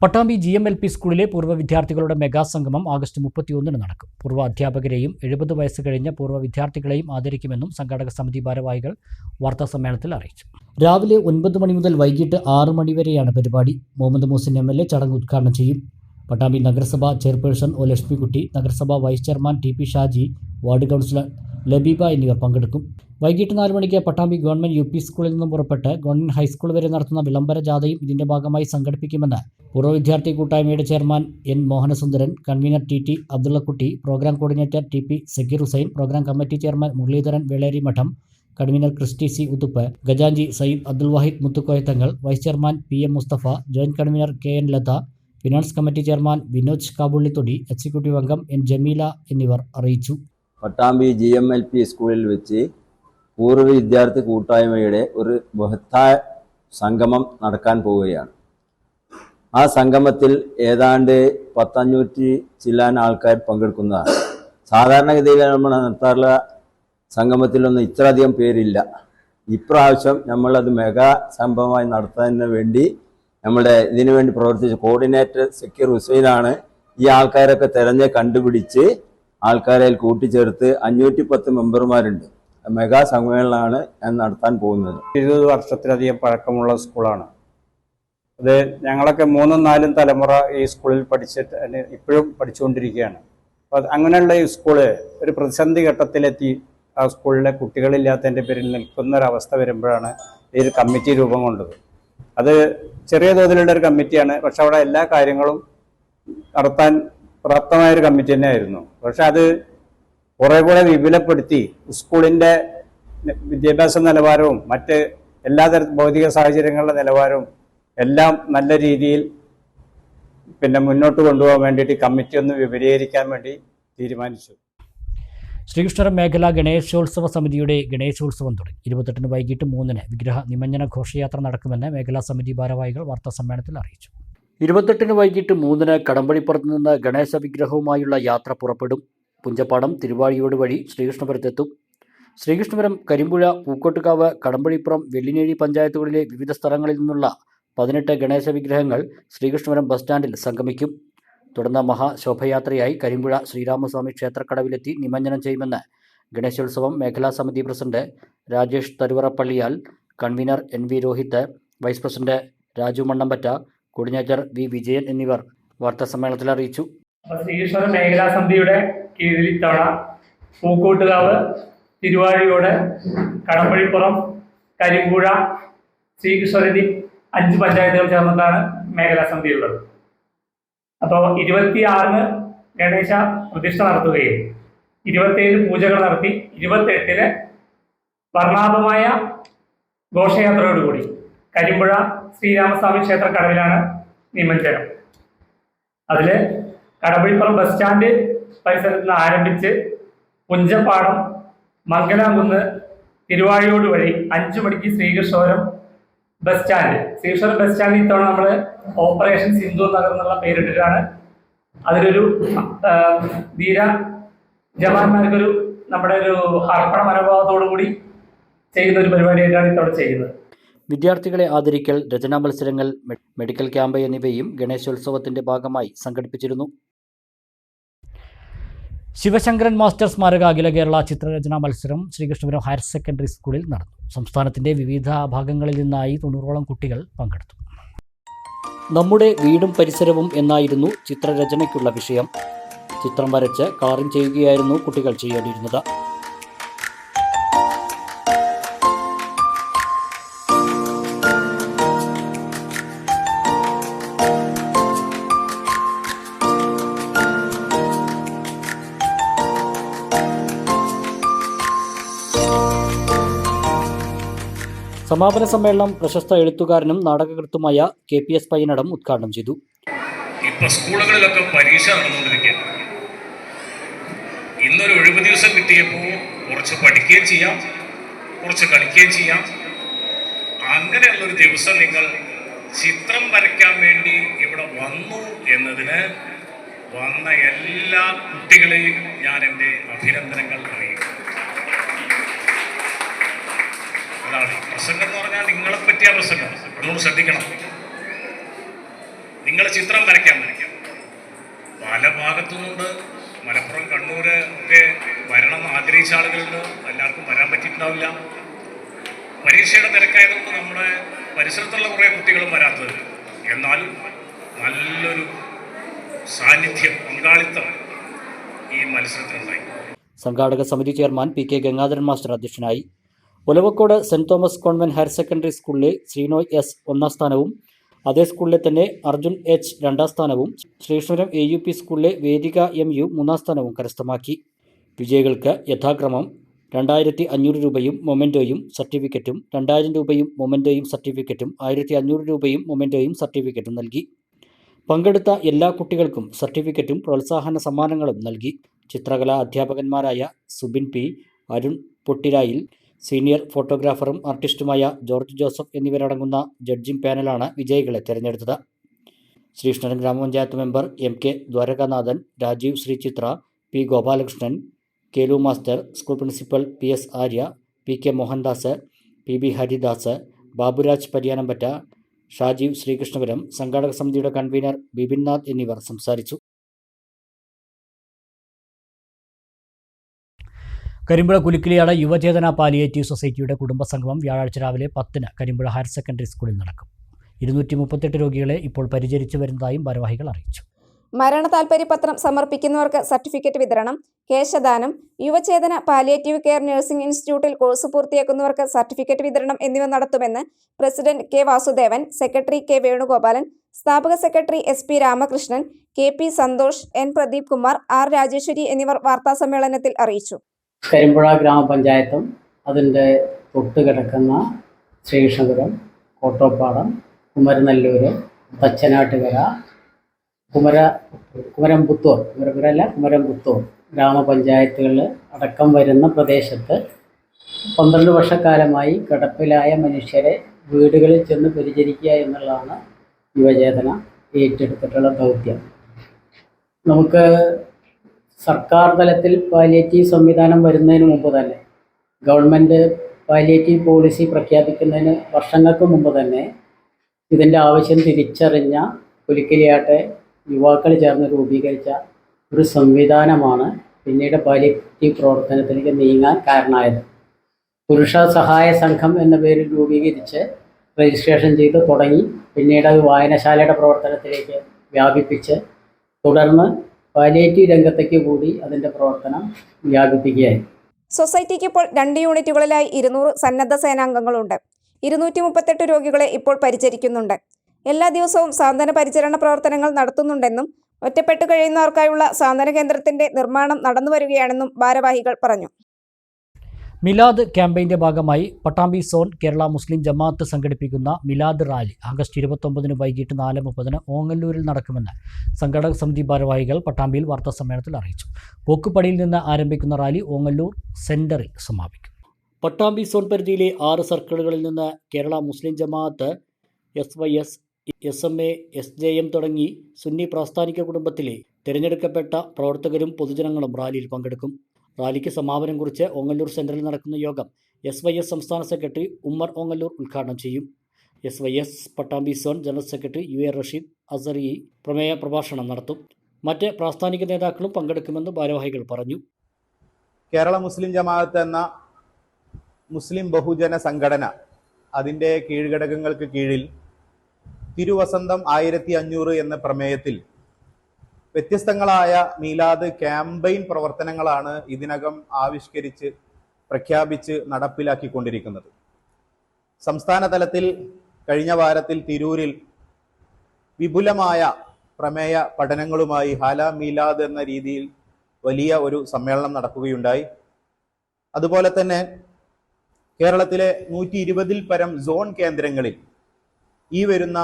പട്ടാമ്പി GMLP സ്കൂളിലെ പൂർവ്വ വിദ്യാർത്ഥികളുടെ മെഗാ സംഗമം ആഗസ്റ്റ് 31 നടക്കും. പൂർവ്വ അധ്യാപകരെയും 70 വയസ്സ് കഴിഞ്ഞ പൂർവ്വ വിദ്യാർത്ഥികളെയും ആദരിക്കുമെന്നും സംഘാടക സമിതി ഭാരവാഹികൾ വാർത്താസമ്മേളനത്തിൽ അറിയിച്ചു. രാവിലെ 9 മണി മുതൽ വൈകിട്ട് 6 മണി വരെയാണ് പരിപാടി. മുഹമ്മദ് മൂസിൻ MLA ചടങ്ങ് ഉദ്ഘാടനം ചെയ്യും. പട്ടാമ്പി നഗരസഭ ചെയർപേഴ്സൺ ഒ ലക്ഷ്മിക്കുട്ടി, നഗരസഭ vice chairman TP Shaji, ward councillor Labeeba എന്നിവർ പങ്കെടുക്കും. വൈകിട്ട് 4 മണിക്ക് പട്ടാമ്പി ഗവൺമെന്റ് UP സ്കൂളിൽ നിന്നും പുറപ്പെട്ട് ഗവൺമെന്റ് ഹൈസ്കൂൾ വരെ നടത്തുന്ന വിളംബര ജാഥയും ഇതിന്റെ ഭാഗമായി സംഘടിപ്പിക്കുമെന്ന് പൂർവ്വ വിദ്യാർത്ഥി കൂട്ടായ്മയുടെ chairman N Mohanasundaran, convener TT Abdullakutty, programme coordinator TP Zakir Hussain, programme committee chairman Muraleedharan Veleri Madom, convener Christy C Uthup, ഖജാൻജി Sayyid Abdul Vahid Muthukoyathangal, vice chairman PM Musthafa, joint convener KN Latha, finance committee chairman Vinoj Kabullithodi, executive അംഗം N ജമീല എന്നിവർ അറിയിച്ചു. പട്ടാമ്പി GMLP സ്കൂളിൽ വെച്ച് പൂർവ്വ വിദ്യാർത്ഥി കൂട്ടായ്മയുടെ ഒരു ബൃഹത്തായ സംഗമം നടക്കാൻ പോവുകയാണ്. ആ സംഗമത്തിൽ ഏതാണ്ട് 500 ചില്ലാൻ ആൾക്കാർ പങ്കെടുക്കുന്നതാണ്. സാധാരണഗതിയിൽ നമ്മൾ നടത്താറുള്ള സംഗമത്തിലൊന്നും ഇത്രയധികം പേരില്ല. ഇപ്രാവശ്യം നമ്മളത് മെഗാ സംഭവമായി നടത്തുന്നതിന് വേണ്ടി നമ്മുടെ ഇതിനു വേണ്ടി പ്രവർത്തിച്ച കോർഡിനേറ്റർ സക്കീർ ഹുസൈനാണ് ഈ ആൾക്കാരൊക്കെ തിരഞ്ഞ് കണ്ടുപിടിച്ച് ആൾക്കാരെ കൂട്ടിച്ചേർത്ത് 510 മെമ്പർമാരുണ്ട്. മെഗാ സമ്മേളനമാണ് ഞാൻ നടത്താൻ പോകുന്നത്. 20 വർഷത്തിലധികം പഴക്കമുള്ള സ്കൂളാണ്. അത് ഞങ്ങളൊക്കെ 3ഉം 4ഉം തലമുറ ഈ സ്കൂളിൽ പഠിച്ചിട്ട് ഇപ്പോഴും പഠിച്ചുകൊണ്ടിരിക്കുകയാണ്. അപ്പോൾ അങ്ങനെയുള്ള ഈ സ്കൂള് ഒരു പ്രതിസന്ധി ഘട്ടത്തിലെത്തി ആ സ്കൂളിലെ കുട്ടികളില്ലാത്തതിൻ്റെ പേരിൽ നിൽക്കുന്ന ഒരവസ്ഥ വരുമ്പോഴാണ് ഈ ഒരു കമ്മിറ്റി രൂപം കൊണ്ടത്. അത് ചെറിയ തോതിലുള്ള ഒരു കമ്മിറ്റിയാണ്, പക്ഷെ അവിടെ എല്ലാ കാര്യങ്ങളും നടത്താൻ പ്രാപ്തമായൊരു കമ്മിറ്റി തന്നെയായിരുന്നു. പക്ഷെ അത് കുറെ കൂടെ വിപുലപ്പെടുത്തി സ്കൂളിൻ്റെ വിദ്യാഭ്യാസ നിലവാരവും മറ്റ് എല്ലാ ഭൗതിക സാഹചര്യങ്ങളുടെ നിലവാരവും എല്ലാം നല്ല രീതിയിൽ മുന്നോട്ട് കൊണ്ടുപോകാൻ വേണ്ടിയിട്ട് കമ്മിറ്റി ഒന്ന് വിപുലീകരിക്കാൻ വേണ്ടി തീരുമാനിച്ചു. ശ്രീകൃഷ്ണപുരം മേഖലാ ഗണേശോത്സവ സമിതിയുടെ ഗണേശോത്സവം തുടങ്ങി. 28 വൈകിട്ട് 3 വിഗ്രഹ നിമജ്ജന ഘോഷയാത്ര നടക്കുമെന്ന് മേഖലാ സമിതി ഭാരവാഹികൾ വാർത്താസമ്മേളനത്തിൽ അറിയിച്ചു. 28 വൈകിട്ട് 3 കടമ്പഴിപ്പുറത്ത് നിന്ന് ഗണേശ വിഗ്രഹവുമായുള്ള യാത്ര പുറപ്പെടും. പുഞ്ചപ്പാടം തിരുവാഴിയോട് വഴി ശ്രീകൃഷ്ണപുരത്തെത്തും. ശ്രീകൃഷ്ണപുരം, കരിമ്പുഴ, പൂക്കോട്ടുകാവ്, കടമ്പഴിപ്പുറം, വെള്ളിനേഴി പഞ്ചായത്തുകളിലെ വിവിധ സ്ഥലങ്ങളിൽ നിന്നുള്ള 18 ഗണേശ വിഗ്രഹങ്ങൾ ശ്രീകൃഷ്ണപുരം ബസ് സ്റ്റാൻഡിൽ സംഗമിക്കും. തുടർന്ന് മഹാശോഭയാത്രയായി കരിമ്പുഴ ശ്രീരാമസ്വാമി ക്ഷേത്രക്കടവിലെത്തി നിമജ്ജനം ചെയ്യുമെന്ന് ഗണേശോത്സവം മേഖലാ സമിതി president Rajesh Tharuvarappalliyal, convener NV Rohith, vice president Raju Mannampatta, coordinator V Vijayan എന്നിവർ വാർത്താസമ്മേളനത്തിൽ അറിയിച്ചു. ശ്രീകൃഷ്ണപുരം മേഖലാ സമിതിയുടെ കീഴിൽ ഇത്തവണ പൂക്കോട്ടുകാവ്, തിരുവാഴിയോട്, കടമ്പഴിപ്പുറം, കരിമ്പുഴ, ശ്രീകൃഷ്ണപുരത്തി 5 പഞ്ചായത്തുകൾ ചേർന്നിട്ടാണ് മേഖലാ സമിതി ഉള്ളത്. അപ്പോൾ 26 ഗണേശ പ്രതിഷ്ഠ നടത്തുകയും 27 പൂജകൾ നടത്തി 28 വർണ്ണാഭമായ ഘോഷയാത്രയോടുകൂടി കരിമ്പുഴ ശ്രീരാമസ്വാമി ക്ഷേത്രക്കടവിലാണ് നിമജ്ജനം. അതിൽ കടമ്പഴിപ്പുറം ബസ് സ്റ്റാൻഡ് പരിസരത്ത് നിന്ന് ആരംഭിച്ച് പുഞ്ചപ്പാടം, മംഗലാംകുന്ന്, തിരുവാഴിയോട് വഴി 5 മണിക്ക് Sreekrishnapuram bus stand. Sreekrishnapuram bus സ്റ്റാൻഡിൽ ഇത്തവണ നമ്മൾ ഓപ്പറേഷൻ സിന്ധു നഗർ എന്നുള്ള പേരിട്ടിട്ടാണ് അതിലൊരു ധീര ജവാന്മാർക്കൊരു നമ്മുടെ ഒരു അർപ്പണ മനോഭാവത്തോടു കൂടി ചെയ്യുന്ന ഒരു പരിപാടിയായിട്ടാണ് ഇത്തവണ ചെയ്യുന്നത്. വിദ്യാർത്ഥികളെ ആദരിക്കൽ, രചനാ മത്സരങ്ങൾ, മെഡിക്കൽ ക്യാമ്പ് എന്നിവയും ഗണേശോത്സവത്തിന്റെ ഭാഗമായി സംഘടിപ്പിച്ചിരുന്നു. ശിവശങ്കരൻ മാസ്റ്റർ സ്മാരക അഖില കേരള ചിത്രരചനാ മത്സരം ശ്രീകൃഷ്ണപുരം ഹയർ സെക്കൻഡറി സ്കൂളിൽ നടന്നു. സംസ്ഥാനത്തിന്റെ വിവിധ ഭാഗങ്ങളിൽ നിന്നായി 90ഓളം കുട്ടികൾ പങ്കെടുത്തു. നമ്മുടെ വീടും പരിസരവും എന്നായിരുന്നു ചിത്രരചനയ്ക്കുള്ള വിഷയം. ചിത്രം വരച്ച് കളറിംഗ് ചെയ്യുകയായിരുന്നു കുട്ടികൾ ചെയ്യേണ്ടിയിരുന്നത്. സമാപന സമ്മേളനം പ്രശസ്ത എഴുത്തുകാരനും നാടകകൃത്തുമായ KPS പയ്യനടം ഉദ്ഘാടനം ചെയ്തു. ഇപ്പൊ സ്കൂളുകളിലൊക്കെ പരീക്ഷ നടന്നുകൊണ്ടിരിക്കുകയാണ്. ഇന്നൊരു ഒഴിവ് ദിവസം കിട്ടിയപ്പോൾ കുറച്ച് പഠിക്കുകയും ചെയ്യാം, കുറച്ച് കളിക്കുകയും ചെയ്യാം. അങ്ങനെയുള്ളൊരു ദിവസം നിങ്ങൾ ചിത്രം വരയ്ക്കാൻ വേണ്ടി ഇവിടെ വന്നു എന്നതിന് വന്ന എല്ലാ കുട്ടികളെയും ഞാൻ എൻ്റെ അഭിനന്ദനങ്ങൾ അറിയിക്കുന്നു. അതാണ് പ്രസംഗം എന്ന് പറഞ്ഞാൽ നിങ്ങളെ പറ്റിയ പ്രസംഗം. അതുകൊണ്ട് ശ്രദ്ധിക്കണം. നിങ്ങൾ ചിത്രം വരയ്ക്കാൻ പല ഭാഗത്തുനിന്നുണ്ട്. മലപ്പുറം, കണ്ണൂർ ഒക്കെ വരണം എന്ന് ആഗ്രഹിച്ച ആളുകളുണ്ട്. എല്ലാവർക്കും വരാൻ പറ്റിയിട്ടുണ്ടാവില്ല. പരീക്ഷയുടെ തിരക്കായതുകൊണ്ട് നമ്മുടെ പരിസരത്തുള്ള കുറേ കുട്ടികളും വരാത്തത്. എന്നാലും നല്ലൊരു സാന്നിധ്യം, പങ്കാളിത്തം ഈ മത്സരത്തിനുണ്ടായി. സംഘാടക സമിതി ചെയർമാൻ PK ഗംഗാധരൻ മാസ്റ്റർ അധ്യക്ഷനായി. Olavakkode saint Thomas convent higher secondary സ്കൂളിലെ ശ്രീനോയ് S ഒന്നാം സ്ഥാനവും അതേ സ്കൂളിലെ തന്നെ അർജുൻ H രണ്ടാം സ്ഥാനവും ശ്രീകൃഷ്ണപുരം AUP സ്കൂളിലെ വേദിക MU മൂന്നാം സ്ഥാനവും കരസ്ഥമാക്കി. വിജയികൾക്ക് യഥാക്രമം 2500 രൂപയും മൊമെന്റോയും സർട്ടിഫിക്കറ്റും, 2000 രൂപയും മൊമെന്റോയും സർട്ടിഫിക്കറ്റും, 1500 രൂപയും മൊമെന്റോയും സർട്ടിഫിക്കറ്റും നൽകി. പങ്കെടുത്ത എല്ലാ കുട്ടികൾക്കും സർട്ടിഫിക്കറ്റും പ്രോത്സാഹന സമ്മാനങ്ങളും നൽകി. ചിത്രകലാ അധ്യാപകന്മാരായ സുബിൻ P, അരുൺ പൊട്ടിരായിൽ, സീനിയർ ഫോട്ടോഗ്രാഫറും ആർട്ടിസ്റ്റുമായ ജോർജ് ജോസഫ് എന്നിവരടങ്ങുന്ന ജഡ്ജിംഗ് പാനലാണ് വിജയികളെ തിരഞ്ഞെടുത്തത്. Sreekrishnapuram grama panchayat member MK Dwarakanathan, Rajeev Sreechithra, P Gopalakrishnan, Kelu master, school principal PS Arya, PK Mohandas, PB Haridas, Baburaj Pariyanampatta, Shajeev Sreekrishnapuram, സംഘാടക സമിതിയുടെ കൺവീനർ ബിപിൻനാഥ് എന്നിവർ സംസാരിച്ചു. കരിമ്പുഴ കുലുക്കിലിയാട് യുവചേതന പാലിയേറ്റീവ് സൊസൈറ്റിയുടെ കുടുംബസംഗമം വ്യാഴാഴ്ച രാവിലെ 10-ന് കരിമ്പുഴ ഹയർ സെക്കൻഡറി സ്കൂളിൽ നടക്കും. 238 രോഗികളെ ഇപ്പോൾ പരിചരിച്ചു വരുന്നതായും ഭാരവാഹികൾ അറിയിച്ചു. മരണ താൽപര്യപത്രം സമർപ്പിക്കുന്നവർക്ക് സർട്ടിഫിക്കറ്റ് വിതരണം, കേശദാനം, യുവചേതന പാലിയേറ്റീവ് കെയർ നഴ്സിംഗ് ഇൻസ്റ്റിറ്റ്യൂട്ടിൽ കോഴ്സ് പൂർത്തിയാക്കുന്നവർക്ക് സർട്ടിഫിക്കറ്റ് വിതരണം എന്നിവ നടത്തുമെന്ന് president K Vasudevan, secretary K Venugopalan, സ്ഥാപക secretary SP Ramakrishnan, KP Santhosh, N Pradeep Kumar, R Rajeswari എന്നിവർ വാർത്താസമ്മേളനത്തിൽ അറിയിച്ചു. കരിമ്പുഴ ഗ്രാമപഞ്ചായത്തും അതിൻ്റെ തൊട്ടുകിടക്കുന്ന ശ്രീകൃഷ്ണപുരം, കോട്ടോപ്പാടം, കുമരനെല്ലൂർ, തച്ചനാട്ടുകര, കുമരംപുത്തൂർ ഗ്രാമപഞ്ചായത്തുകളിൽ അടക്കം വരുന്ന പ്രദേശത്ത് 12 വർഷക്കാലമായി കിടപ്പിലായ മനുഷ്യരെ വീടുകളിൽ ചെന്ന് പരിചരിക്കുക എന്നുള്ളതാണ് യുവചേതന ഏറ്റെടുത്തിട്ടുള്ള ദൗത്യം. നമുക്ക് സർക്കാർ തലത്തിൽ പാലിയേറ്റീവ് സംവിധാനം വരുന്നതിന് മുമ്പ് തന്നെ, ഗവൺമെൻറ് പാലിയേറ്റീവ് പോളിസി പ്രഖ്യാപിക്കുന്നതിന് വർഷങ്ങൾക്ക് മുമ്പ് തന്നെ ഇതിൻ്റെ ആവശ്യം തിരിച്ചറിഞ്ഞ പുലിക്കലിയാട്ടെ യുവാക്കൾ ചേർന്ന് രൂപീകരിച്ച ഒരു സംവിധാനമാണ് പിന്നീട് പാലിയേറ്റീവ് പ്രവർത്തനത്തിലേക്ക് നീങ്ങാൻ കാരണമായത്. പുരുഷ സഹായ സംഘം എന്ന പേരിൽ രൂപീകരിച്ച് രജിസ്ട്രേഷൻ ചെയ്ത് തുടങ്ങി. പിന്നീട് അത് വായനശാലയുടെ പ്രവർത്തനത്തിലേക്ക് വ്യാപിപ്പിച്ച് തുടർന്ന് പാലിയേറ്റീവ് രംഗത്തേക്ക് കൂടി അതിൻ്റെ പ്രവർത്തനം വ്യാപിപ്പിക്കുകയായി. സൊസൈറ്റിക്ക് ഇപ്പോൾ 2 യൂണിറ്റുകളിലായി 200 സന്നദ്ധ സേനാംഗങ്ങളുണ്ട്. 238 രോഗികളെ ഇപ്പോൾ പരിചരിക്കുന്നുണ്ട്. എല്ലാ ദിവസവും സാന്ത്വന പരിചരണ പ്രവർത്തനങ്ങൾ നടത്തുന്നുണ്ടെന്നും ഒറ്റപ്പെട്ടു കഴിയുന്നവർക്കായുള്ള സാന്ത്വന കേന്ദ്രത്തിന്റെ നിർമ്മാണം നടന്നുവരികയാണെന്നും ഭാരവാഹികൾ പറഞ്ഞു. മിലാദ് ക്യാമ്പയിൻ്റെ ഭാഗമായി പട്ടാമ്പി സോൺ കേരള മുസ്ലിം ജമാഅത്ത് സംഘടിപ്പിക്കുന്ന മിലാദ് റാലി ആഗസ്റ്റ് 29 വൈകിട്ട് 4:30 ഓങ്ങല്ലൂരിൽ നടക്കുമെന്ന് സംഘാടക സമിതി ഭാരവാഹികൾ പട്ടാമ്പിയിൽ വാർത്താസമ്മേളനത്തിൽ അറിയിച്ചു. പോക്കുപടിയിൽ നിന്ന് ആരംഭിക്കുന്ന റാലി ഓങ്ങല്ലൂർ സെന്ററിൽ സമാപിക്കും. പട്ടാമ്പി സോൺ പരിധിയിലെ 6 സർക്കിളുകളിൽ നിന്ന് കേരള മുസ്ലിം ജമാഅത്ത്, SYS, SMA, SJM തുടങ്ങി സുന്നി പ്രാസ്ഥാനിക കുടുംബത്തിലെ തിരഞ്ഞെടുക്കപ്പെട്ട പ്രവർത്തകരും പൊതുജനങ്ങളും റാലിയിൽ പങ്കെടുക്കും. റാലിക്ക് സമാപനം കുറിച്ച് ഓങ്ങല്ലൂർ സെന്ററിൽ നടക്കുന്ന യോഗം SYS സംസ്ഥാന സെക്രട്ടറി ഉമ്മർ ഓങ്ങല്ലൂർ ഉദ്ഘാടനം ചെയ്യും. SYS Pattambi zone general secretary UA Rasheed Azhari പ്രമേയ പ്രഭാഷണം നടത്തും. മറ്റ് പ്രാസ്ഥാനിക നേതാക്കളും പങ്കെടുക്കുമെന്ന് ഭാരവാഹികൾ പറഞ്ഞു. കേരള മുസ്ലിം ജമാഅത്ത് എന്ന മുസ്ലിം ബഹുജന സംഘടന, അതിൻ്റെ കീഴ്ഘടകങ്ങൾക്ക് കീഴിൽ തിരുവസന്തം 1500 എന്ന പ്രമേയത്തിൽ വ്യത്യസ്തങ്ങളായ മീലാദ് ക്യാമ്പയിൻ പ്രവർത്തനങ്ങളാണ് ഇതിനകം ആവിഷ്കരിച്ച് പ്രഖ്യാപിച്ച് നടപ്പിലാക്കിക്കൊണ്ടിരിക്കുന്നത്. സംസ്ഥാന തലത്തിൽ കഴിഞ്ഞ വാരത്തിൽ തിരൂരിൽ വിപുലമായ പ്രമേയ പഠനങ്ങളുമായി ഹാല മീലാദ് എന്ന രീതിയിൽ വലിയ ഒരു സമ്മേളനം നടക്കുകയുണ്ടായി. അതുപോലെ തന്നെ കേരളത്തിലെ 120-ൽ പരം സോൺ കേന്ദ്രങ്ങളിൽ ഈ വരുന്ന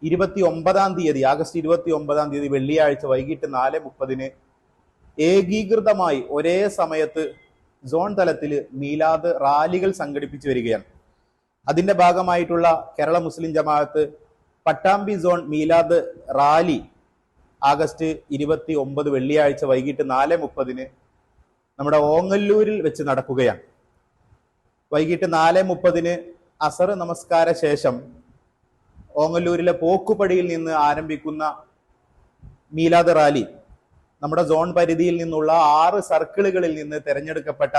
29-ാം തീയതി ആഗസ്റ്റ് 29-ാം തീയതി വെള്ളിയാഴ്ച വൈകിട്ട് 4:30 ഏകീകൃതമായി ഒരേ സമയത്ത് സോൺ തലത്തിൽ മീലാദ് റാലികൾ സംഘടിപ്പിച്ചു വരികയാണ്. അതിന്റെ ഭാഗമായിട്ടുള്ള കേരള മുസ്ലിം ജമാഅത്ത് പട്ടാമ്പി സോൺ മീലാദ് റാലി ആഗസ്റ്റ് 29 വെള്ളിയാഴ്ച വൈകിട്ട് 4:30 നമ്മുടെ ഓങ്ങല്ലൂരിൽ വെച്ച് നടക്കുകയാണ്. വൈകിട്ട് 4:30 അസർ നമസ്കാര ശേഷം ഓങ്ങല്ലൂരിലെ പോക്കുപടിയിൽ നിന്ന് ആരംഭിക്കുന്ന മീലാദ് റാലി നമ്മുടെ സോൺ പരിധിയിൽ നിന്നുള്ള 6 സർക്കിളുകളിൽ നിന്ന് തെരഞ്ഞെടുക്കപ്പെട്ട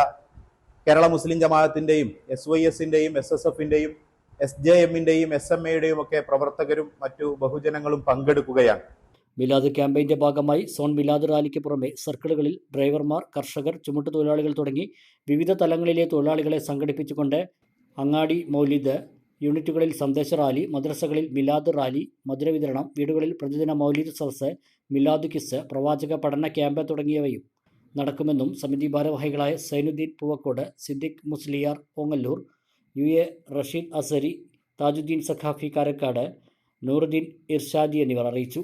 കേരള മുസ്ലിം ജമാഅത്തിന്റെയും SYSന്റെയും SSFന്റെയും SJMന്റെയും SMAയുടെയും ഒക്കെ പ്രവർത്തകരും മറ്റു ബഹുജനങ്ങളും പങ്കെടുക്കുകയാണ്. മിലാദ് ക്യാമ്പയിന്റെ ഭാഗമായി സോൺ മിലാദ് റാലിക്ക് പുറമെ സർക്കിളുകളിൽ ഡ്രൈവർമാർ, കർഷകർ, ചുമട്ടുതൊഴിലാളികൾ തുടങ്ങി വിവിധ തലങ്ങളിലെ തൊഴിലാളികളെ സംഘടിപ്പിച്ചുകൊണ്ട് അങ്ങാടി മൗലിദ്, യൂണിറ്റുകളിൽ സന്ദേശ റാലി, മദ്രസകളിൽ മിലാദ് റാലി, മധുര വിതരണം, വീടുകളിൽ പ്രതിദിന മൗലിദ് സദസ്സ്, മിലാദ് കിസ്, പ്രവാചക പഠന ക്യാമ്പ് തുടങ്ങിയവയും നടക്കുമെന്നും സമിതി ഭാരവാഹികളായ സൈനുദ്ദീൻ പൂവക്കോട്, സിദ്ദിഖ് മുസ്ലിയാർ ഓങ്ങല്ലൂർ, UA റഷീദ് അസരി, താജുദ്ദീൻ സഖാഫി കാരക്കാട്, നൂറുദ്ദീൻ ഇർഷാദി എന്നിവർ അറിയിച്ചു.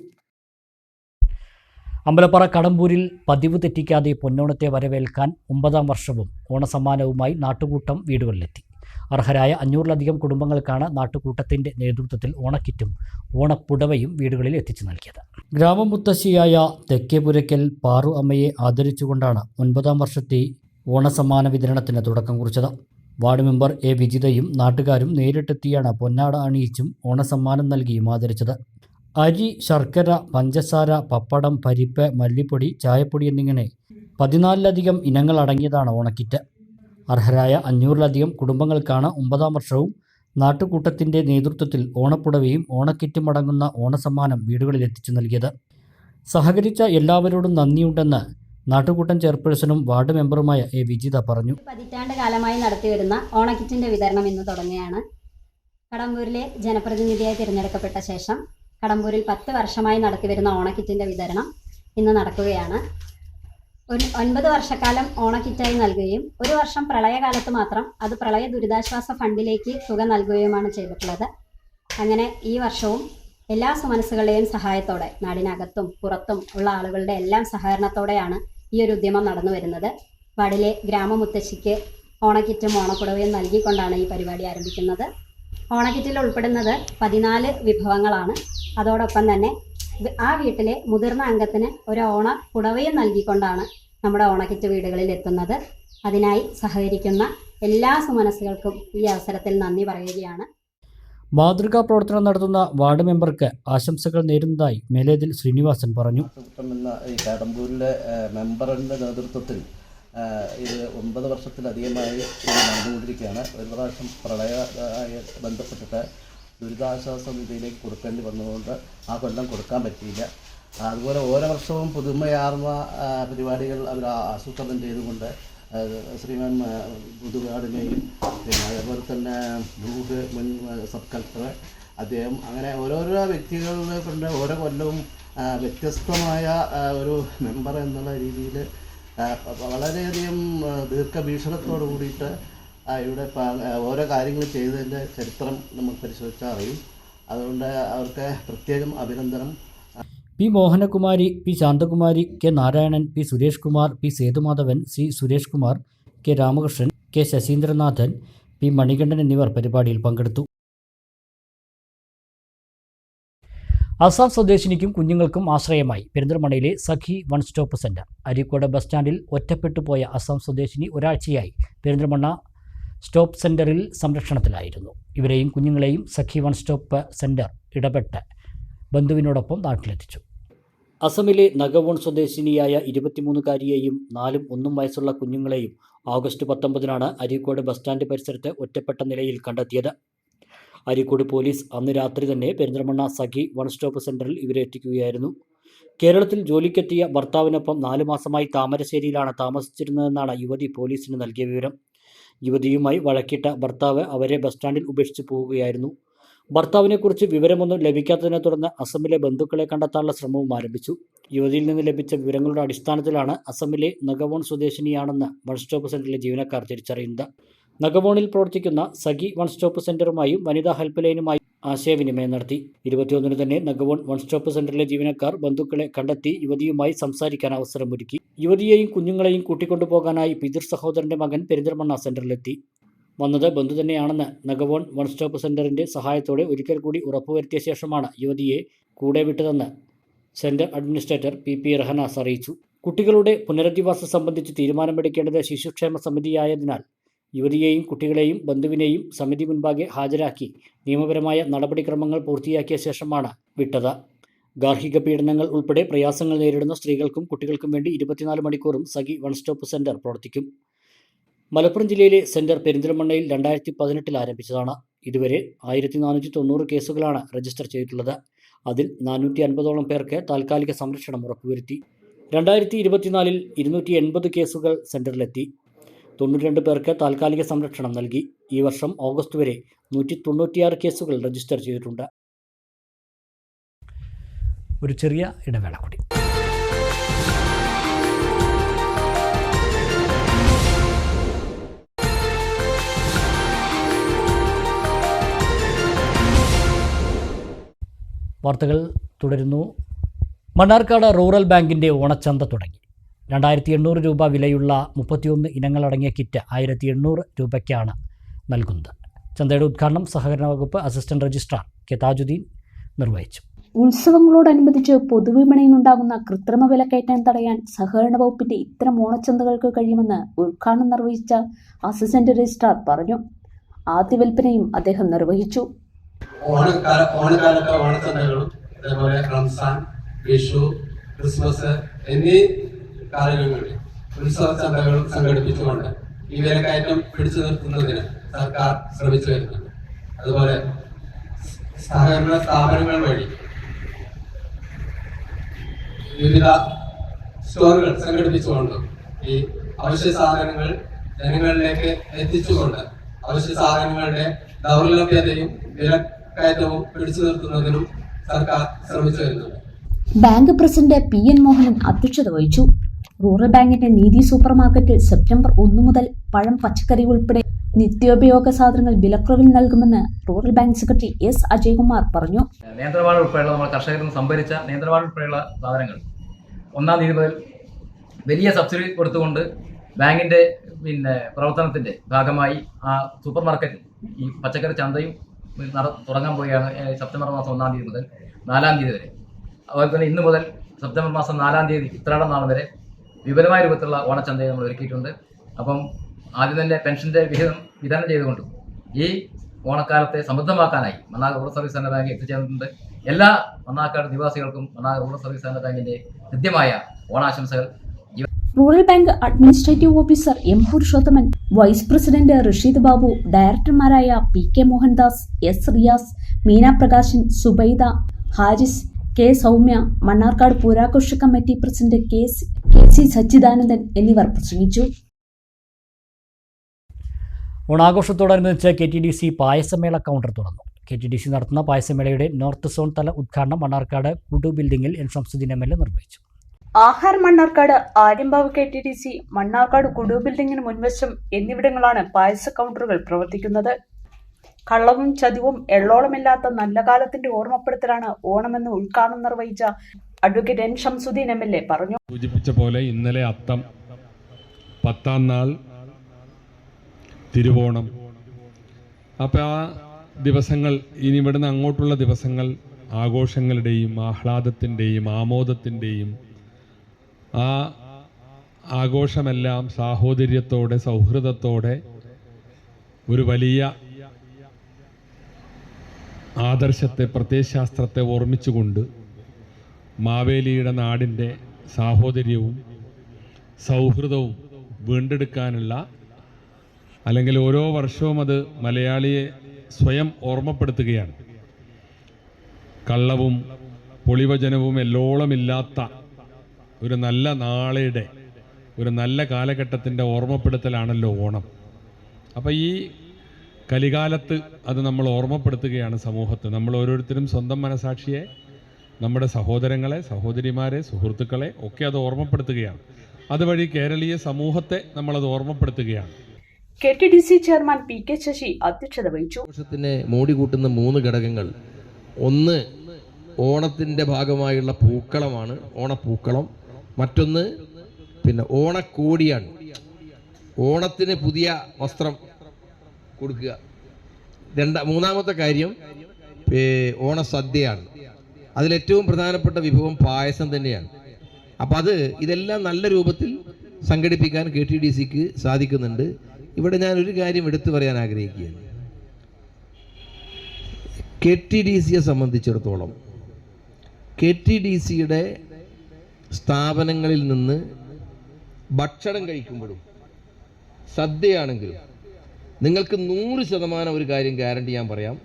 അമ്പലപ്പാറ കടമ്പൂരിൽ പതിവ് തെറ്റിക്കാതെ പൊന്നോണത്തെ വരവേൽക്കാൻ 9ാം വർഷവും ഓണസമ്മാനവുമായി നാട്ടുകൂട്ടം വീടുകളിലെത്തി. അർഹരായ 500-ലധികം കുടുംബങ്ങൾക്കാണ് നാട്ടുകൂട്ടത്തിൻ്റെ നേതൃത്വത്തിൽ ഓണക്കിറ്റും ഓണപ്പുടവയും വീടുകളിൽ എത്തിച്ചു നൽകിയത്. ഗ്രാമമുത്തശ്ശിയായ തെക്കേപുരയ്ക്കൽ പാറു അമ്മയെ ആദരിച്ചുകൊണ്ടാണ് 9ാം വർഷത്തെ ഓണസമ്മാന വിതരണത്തിന് തുടക്കം കുറിച്ചത്. വാർഡ് മെമ്പർ A വിജിതയും നാട്ടുകാരും നേരിട്ടെത്തിയാണ് പൊന്നാട അണിയിച്ചും ഓണസമ്മാനം നൽകിയും ആദരിച്ചത്. അരി, ശർക്കര, പഞ്ചസാര, പപ്പടം, പരിപ്പ്, മല്ലിപ്പൊടി, ചായപ്പൊടി എന്നിങ്ങനെ 14-ലധികം ഇനങ്ങൾ അടങ്ങിയതാണ് ഓണക്കിറ്റ്. അർഹരായ 500-ലധികം കുടുംബങ്ങൾക്കാണ് 9ാം വർഷവും നാട്ടുകൂട്ടത്തിൻ്റെ നേതൃത്വത്തിൽ ഓണപ്പുടവയും ഓണക്കിറ്റും അടങ്ങുന്ന ഓണസമ്മാനം വീടുകളിൽ എത്തിച്ചു നൽകിയത്. സഹകരിച്ച എല്ലാവരോടും നന്ദിയുണ്ടെന്ന് നാട്ടുകൂട്ടം ചെയർപേഴ്സണും വാർഡ് മെമ്പറുമായ A വിജിത പറഞ്ഞു. പതിറ്റാണ്ട് കാലമായി നടത്തിവരുന്ന ഓണക്കിറ്റിന്റെ വിതരണം ഇന്ന് തുടങ്ങുകയാണ്. കടമ്പൂരിലെ ജനപ്രതിനിധിയായി തിരഞ്ഞെടുക്കപ്പെട്ട ശേഷം കടമ്പൂരിൽ 10 വർഷമായി നടത്തിവരുന്ന ഓണക്കിറ്റിന്റെ വിതരണം ഇന്ന് നടക്കുകയാണ്. 9 വർഷക്കാലം ഓണക്കിറ്റായി നൽകുകയും 1 വർഷം പ്രളയകാലത്ത് മാത്രം അത് പ്രളയ ദുരിതാശ്വാസ ഫണ്ടിലേക്ക് തുക നൽകുകയുമാണ് ചെയ്തിട്ടുള്ളത്. അങ്ങനെ ഈ വർഷവും എല്ലാ സുമനസ്സുകളുടെയും സഹായത്തോടെ നാടിനകത്തും പുറത്തും ഉള്ള ആളുകളുടെ എല്ലാം സഹകരണത്തോടെയാണ് ഈ ഒരു ഉദ്യമം നടന്നു വരുന്നത്. വാർഡിലെ ഗ്രാമമുത്തശ്ശിക്ക് ഓണക്കിറ്റും ഓണപ്പുടവയും നൽകിക്കൊണ്ടാണ് ഈ പരിപാടി ആരംഭിക്കുന്നത്. ഓണക്കിറ്റിൽ ഉൾപ്പെടുന്നത് 14 വിഭവങ്ങളാണ്. അതോടൊപ്പം തന്നെ ആ വീട്ടിലെ മുതിർന്ന അംഗത്തിന് ഒരു ഓണപ്പുടവയും നൽകിക്കൊണ്ടാണ് നമ്മുടെ ഓണക്കിറ്റ് വീടുകളിൽ എത്തുന്നത്. അതിനായി സഹകരിക്കുന്ന എല്ലാ സുമനസ്സുകൾക്കും ഈ അവസരത്തിൽ നന്ദി പറയുകയാണ്. മാതൃകാ പ്രവർത്തനം നടത്തുന്ന വാർഡ് മെമ്പർക്ക് ആശംസകൾ നേരുന്നതായി മേലേതിൽ ശ്രീനിവാസൻ പറഞ്ഞു. ഈ കടമ്പൂരിലെ മെമ്പറിൻ്റെ നേതൃത്വത്തിൽ ഇത് 9 വർഷത്തിലധികമായി ഇത് നടന്നുകൊണ്ടിരിക്കുകയാണ്. ഒരു പ്രാവശ്യം പ്രളയമായി ബന്ധപ്പെട്ടിട്ട് ദുരിതാശ്വാസ നിധിയിലേക്ക് കൊടുക്കേണ്ടി വന്നതുകൊണ്ട് ആ കൊല്ലം കൊടുക്കാൻ പറ്റിയില്ല. അതുപോലെ ഓരോ വർഷവും പുതുമയാർന്ന പരിപാടികൾ അവർ ആസൂത്രണം ചെയ്തുകൊണ്ട് ശ്രീമാൻ പുതുകാടിനെയും പിന്നെ അതേപോലെ തന്നെ ബ്ലൂഹ് മുൻ സബ് കളക്ടർ അദ്ദേഹം അങ്ങനെ ഓരോരോ വ്യക്തികളെ കൊണ്ട് ഓരോ കൊല്ലവും വ്യത്യസ്തമായ ഒരു മെമ്പർ എന്നുള്ള രീതിയിൽ വളരെയധികം ദീർഘവീക്ഷണത്തോടു കൂടിയിട്ട് ഇവിടെ ഓരോ കാര്യങ്ങൾ ചെയ്തതിൻ്റെ ചരിത്രം നമുക്ക് പരിശോധിച്ചാൽ അറിയും. അതുകൊണ്ട് അവർക്ക് പ്രത്യേകം അഭിനന്ദനം. P Mohanakumari, P Shanthakumari, K Narayanan, P Suresh Kumar, P Sethumadhavan, C Suresh Kumar, K Ramakrishnan, K Sasheendranathan, P Manikandan എന്നിവർ പരിപാടിയിൽ പങ്കെടുത്തു. അസം സ്വദേശിനിക്കും കുഞ്ഞുങ്ങൾക്കും ആശ്രയമായി പെരിന്തൽമണ്ണയിലെ Sakhi one stop centre. Areekode bus സ്റ്റാൻഡിൽ ഒറ്റപ്പെട്ടുപോയ അസം സ്വദേശിനി ഒരാഴ്ചയായി പെരിന്തൽമണ്ണ സ്റ്റോപ്പ് സെന്ററിൽ സംരക്ഷണത്തിലായിരുന്നു. ഇവരെയും കുഞ്ഞുങ്ങളെയും സഖി വൺ സ്റ്റോപ്പ് സെന്റർ ഇടപെട്ട് ബന്ധുവിനോടൊപ്പം നാട്ടിലെത്തിച്ചു. അസമിലെ നഗവോൺ സ്വദേശിനിയായ 23-കാരിയെയും 4ഉം 1ഉം വയസ്സുള്ള കുഞ്ഞുങ്ങളെയും ഓഗസ്റ്റ് 19-നാണ് അരീക്കോട് ബസ് സ്റ്റാൻഡ് പരിസരത്ത് ഒറ്റപ്പെട്ട നിലയിൽ കണ്ടെത്തിയത്. അരീക്കോട് പോലീസ് അന്ന് രാത്രി തന്നെ പെരിന്തൽമണ്ണ സഖി വൺ സ്റ്റോപ്പ് സെന്ററിൽ ഇവരെ എത്തിക്കുകയായിരുന്നു. കേരളത്തിൽ ജോലിക്കെത്തിയ ഭർത്താവിനൊപ്പം 4 മാസമായി താമരശ്ശേരിയിലാണ് താമസിച്ചിരുന്നതെന്നാണ് യുവതി പോലീസിന് നൽകിയ വിവരം. യുവതിയുമായി വഴക്കിട്ട ഭർത്താവ് അവരെ ബസ് സ്റ്റാൻഡിൽ ഉപേക്ഷിച്ച് പോവുകയായിരുന്നു. ഭർത്താവിനെക്കുറിച്ച് വിവരമൊന്നും ലഭിക്കാത്തതിനെ തുടർന്ന് അസമിലെ ബന്ധുക്കളെ കണ്ടെത്താനുള്ള ശ്രമവും ആരംഭിച്ചു. യുവതിയിൽ നിന്ന് ലഭിച്ച വിവരങ്ങളുടെ അടിസ്ഥാനത്തിലാണ് അസമിലെ നഗവോൺ സ്വദേശിനിയാണെന്ന് വൺ സ്റ്റോപ്പ് സെന്ററിലെ ജീവനക്കാർ തിരിച്ചറിയുന്നത്. നഗവോണിൽ പ്രവർത്തിക്കുന്ന സഖി വൺ സ്റ്റോപ്പ് സെന്ററുമായും വനിതാ ഹെൽപ്പ് ലൈനുമായും ആശയവിനിമയം നടത്തി. 21 തന്നെ നഗവോൺ വൺ സ്റ്റോപ്പ് സെന്ററിലെ ജീവനക്കാർ ബന്ധുക്കളെ കണ്ടെത്തി യുവതിയുമായി സംസാരിക്കാൻ അവസരമൊരുക്കി. യുവതിയെയും കുഞ്ഞുങ്ങളെയും കൂട്ടിക്കൊണ്ടുപോകാനായി പിതൃ സഹോദരന്റെ മകൻ പെരിന്തൽമണ്ണ സെന്ററിലെത്തി. വന്നത് ബന്ധു തന്നെയാണെന്ന് നഗവോൺ വൺ സ്റ്റോപ്പ് സെന്ററിന്റെ സഹായത്തോടെ ഒരിക്കൽ കൂടി ഉറപ്പുവരുത്തിയ ശേഷമാണ് യുവതിയെ കൂടെ വിട്ടതെന്ന് സെന്റർ അഡ്മിനിസ്ട്രേറ്റർ PP റഹനാസ് അറിയിച്ചു. കുട്ടികളുടെ പുനരധിവാസം സംബന്ധിച്ച് തീരുമാനമെടുക്കേണ്ടത് ശിശുക്ഷേമ സമിതിയായതിനാൽ യുവതിയെയും കുട്ടികളെയും ബന്ധുവിനെയും സമിതി മുൻപാകെ ഹാജരാക്കി നിയമപരമായ നടപടിക്രമങ്ങൾ പൂർത്തിയാക്കിയ ശേഷമാണ് വിട്ടത്. ഗാർഹിക പീഡനങ്ങൾ ഉൾപ്പെടെ പ്രയാസങ്ങൾ നേരിടുന്ന സ്ത്രീകൾക്കും കുട്ടികൾക്കും വേണ്ടി 24 മണിക്കൂറും സഖി വൺ സ്റ്റോപ്പ് സെന്റർ പ്രവർത്തിക്കും. മലപ്പുറം ജില്ലയിലെ സെന്റർ പെരിന്തൽമണ്ണയിൽ 2018 ആരംഭിച്ചതാണ്. ഇതുവരെ 1490 കേസുകളാണ് രജിസ്റ്റർ ചെയ്തിട്ടുള്ളത്. അതിൽ 450ഓളം പേർക്ക് താൽക്കാലിക സംരക്ഷണം ഉറപ്പുവരുത്തി. 2024 280 കേസുകൾ സെന്ററിലെത്തി. 92 പേർക്ക് താൽക്കാലിക സംരക്ഷണം നൽകി. ഈ വർഷം ഓഗസ്റ്റ് വരെ 196 കേസുകൾ രജിസ്റ്റർ ചെയ്തിട്ടുണ്ട്. ഒരു ചെറിയ ഇടവേള കൂടി. വാർത്തകൾ തുടരുന്നു. മണ്ണാർക്കാട് റൂറൽ ബാങ്കിൻ്റെ ഓണച്ചന്ത തുടങ്ങി. 2800 രൂപ വിലയുള്ള 31 ഇനങ്ങളടങ്ങിയ കിറ്റ് 1800 രൂപയ്ക്കാണ് നൽകുന്നത്. ചന്തയുടെ ഉദ്ഘാടനം സഹകരണ വകുപ്പ് അസിസ്റ്റന്റ് രജിസ്ട്രാർ കെ താജുദ്ദീൻ നിർവഹിച്ചു. ഉത്സവങ്ങളോടനുബന്ധിച്ച് പൊതുവിപണിയിലുണ്ടാകുന്ന കൃത്രിമ വിലക്കയറ്റം തടയാൻ സഹകരണ വകുപ്പിന്റെ ഇത്തരം ഓണച്ചന്തകൾക്ക് കഴിയുമെന്ന് ഉദ്ഘാടനം നിർവഹിച്ച അസിസ്റ്റന്റ് രജിസ്ട്രാർ പറഞ്ഞു. ആദ്യ വിൽപ്പനയും അദ്ദേഹം നിർവഹിച്ചു. ഓണക്കാലത്തെ ഓണച്ചന്തകളും അതേപോലെ റംസാൻ, വിഷു, ക്രിസ്മസ് എന്നീ കാലങ്ങളിൽ ഉത്സവ ചന്തകൾ സംഘടിപ്പിച്ചുകൊണ്ട് ഈ വിലക്കയറ്റം പിടിച്ചു നിർത്തുന്നതിന് സർക്കാർ ശ്രമിച്ചു വരുന്നുണ്ട്. അതുപോലെ സഹകരണ സ്ഥാപനങ്ങൾ വഴി വിവിധ സ്റ്റോറുകൾ സംഘടിപ്പിച്ചുകൊണ്ടും ഈ അവശ്യ സാധനങ്ങൾ ജനങ്ങളിലേക്ക് എത്തിച്ചുകൊണ്ട് അവശ്യ സാധനങ്ങളുടെ ദൗർലഭ്യതയും വിലക്കയറ്റവും പിടിച്ചു നിർത്തുന്നതിനും സർക്കാർ ശ്രമിച്ചു വരുന്നുണ്ട്. ബാങ്ക് പ്രസിഡന്റ് PN മോഹനൻ അധ്യക്ഷത വഹിച്ചു. റൂറൽ ബാങ്കിന്റെ നീതി സൂപ്പർ മാർക്കറ്റിൽ സെപ്റ്റംബർ 1 മുതൽ പഴം, പച്ചക്കറി ഉൾപ്പെടെ നിത്യോപയോഗ സാധനങ്ങൾ വിലക്കുറവിൽ നൽകുമെന്ന് rural bank secretary S Ajaykumar പറഞ്ഞു. നേന്ത്രവാഴ ഉൾപ്പെടെയുള്ള നമ്മൾ കർഷകരിൽ നിന്ന് സംഭരിച്ച നേന്ത്രവാഴ ഉൾപ്പെടെയുള്ള സാധനങ്ങൾ 1-ാം തീയതി മുതൽ വലിയ സബ്സിഡി കൊടുത്തുകൊണ്ട് ബാങ്കിന്റെ പ്രവർത്തനത്തിന്റെ ഭാഗമായി ആ സൂപ്പർ മാർക്കറ്റ് ഈ പച്ചക്കറി ചന്തയും തുടങ്ങാൻ പോവുകയാണ്. സെപ്റ്റംബർ മാസം 1-ാം തീയതി മുതൽ 4-ാം തീയതി വരെ. അതുപോലെ തന്നെ ഇന്ന് മുതൽ സെപ്റ്റംബർ മാസം 4-ാം തീയതി ഉത്രാടം നാൾ വരെ വിപുലമായ രൂപത്തിലുള്ള ഓണച്ചന്തയെ നമ്മൾ ഒരുക്കിയിട്ടുണ്ട്. അപ്പം ആദ്യം തന്നെ പെൻഷന്റെ വിഹിതം വിതരണം ചെയ്തുകൊണ്ടും ഈ ഓണക്കാലത്തെ സമൃദ്ധമാക്കാനായി മണ്ണാർ റൂറൽ സർവീസ് സഹകരണ ബാങ്ക് എത്തിച്ചേർന്നിട്ടുണ്ട്. എല്ലാ മണ്ണാർക്കാട് നിവാസികൾക്കും മണ്ണാർ റൂറൽ സർവീസ് സഹകരണ ബാങ്കിന്റെ കൃത്യമായ ഓണാശംസകൾ. Rural bank administrative officer M Purushothaman, vice president Rasheed Babu, ഡയറക്ടർമാരായ PK Mohandas, S Riyas, Meena Prakashan, Subaida, Haris, K Soumya, Mannarkkad പൂരാഘോഷ കമ്മിറ്റി പ്രസിഡന്റ് KC സച്ചിദാനന്ദൻ എന്നിവർ പ്രസംഗിച്ചു. ഓണാഘോഷത്തോടനുബന്ധിച്ച് KTDC പായസമേള കൗണ്ടർ തുറന്നു. KTDC നടത്തുന്ന പായസമേളയുടെ നോർത്ത് സോൺ തല ഉദ്ഘാടനം മണ്ണാർക്കാട് കുടു ബിൽഡിംഗിൽ N ശംസുദ്ദീൻ MLA നിർവഹിച്ചു. ആഹാർ മണ്ണാർക്കാട്, ആര്യമ്പാവ് KTDC, മണ്ണാർക്കാട് കുടു ബിൽഡിംഗിന് മുൻവശം എന്നിവിടങ്ങളാണ് പായസ കൗണ്ടറുകൾ പ്രവർത്തിക്കുന്നത്. കള്ളവും ചതിവും എള്ളോളമില്ലാത്ത നല്ല കാലത്തിന്റെ ഓർമ്മപ്പെടുത്തലാണ് ഓണമെന്ന് ഉദ്ഘാടനം നിർവഹിച്ച അഡ്വക്കേറ്റ് N ശംസുദ്ദീൻ MLA പറഞ്ഞു. സൂചിപ്പിച്ച പോലെ ഇന്നലെ അത്തം, 10-ാം നാൾ തിരുവോണം. അപ്പോൾ ആ ദിവസങ്ങൾ ഇനി ഇവിടുന്ന് അങ്ങോട്ടുള്ള ദിവസങ്ങൾ ആഘോഷങ്ങളുടെയും ആഹ്ലാദത്തിൻ്റെയും ആമോദത്തിൻ്റെയും ആ ആഘോഷമെല്ലാം സാഹോദര്യത്തോടെ സൗഹൃദത്തോടെ ഒരു വലിയ ആദർശത്തെ പ്രത്യയശാസ്ത്രത്തെ ഓർമ്മിച്ചുകൊണ്ട് മാവേലിയുടെ നാടിൻ്റെ സാഹോദര്യവും സൗഹൃദവും വീണ്ടെടുക്കാനുള്ള അല്ലെങ്കിൽ ഓരോ വർഷവും അത് മലയാളിയെ സ്വയം ഓർമ്മപ്പെടുത്തുകയാണ്. കള്ളവും പൊളിവചനവും എല്ലോളമില്ലാത്ത ഒരു നല്ല നാളെയുടെ, ഒരു നല്ല കാലഘട്ടത്തിൻ്റെ ഓർമ്മപ്പെടുത്തലാണല്ലോ ഓണം. അപ്പോൾ ഈ കലികാലത്ത് അത് നമ്മൾ ഓർമ്മപ്പെടുത്തുകയാണ് സമൂഹത്തെ. നമ്മൾ ഓരോരുത്തരും സ്വന്തം മനസാക്ഷിയെ, നമ്മുടെ സഹോദരങ്ങളെ, സഹോദരിമാരെ, സുഹൃത്തുക്കളെ ഒക്കെ അത് ഓർമ്മപ്പെടുത്തുകയാണ്. അതുവഴി കേരളീയ സമൂഹത്തെ നമ്മളത് ഓർമ്മപ്പെടുത്തുകയാണ്. KTDC ചെയർമാൻ PK ശശി അധ്യക്ഷത വഹിച്ചു. ആഘോഷത്തിനെ മോടികൂട്ടുന്ന 3 ഘടകങ്ങൾ. ഒന്ന് ഓണത്തിൻ്റെ ഭാഗമായുള്ള പൂക്കളമാണ്, ഓണപ്പൂക്കളം. മറ്റൊന്ന് ഓണക്കോടിയാണ്, ഓണത്തിന് പുതിയ വസ്ത്രം കൊടുക്കുക. മൂന്നാമത്തെ കാര്യം ഓണസദ്യയാണ്. അതിലേറ്റവും പ്രധാനപ്പെട്ട വിഭവം പായസം തന്നെയാണ്. അപ്പം ഇതെല്ലാം നല്ല രൂപത്തിൽ സംഘടിപ്പിക്കാൻ KTDCക്ക് സാധിക്കുന്നുണ്ട്. ഇവിടെ ഞാൻ ഒരു കാര്യം എടുത്തു പറയാൻ ആഗ്രഹിക്കുകയാണ്. KTDCയെ സംബന്ധിച്ചിടത്തോളം KTDCയുടെ സ്ഥാപനങ്ങളിൽ നിന്ന് ഭക്ഷണം കഴിക്കുമ്പോഴും സദ്യയാണെങ്കിലും നിങ്ങൾക്ക് 100% ഒരു കാര്യം ഗ്യാരണ്ടി ഞാൻ പറയാം: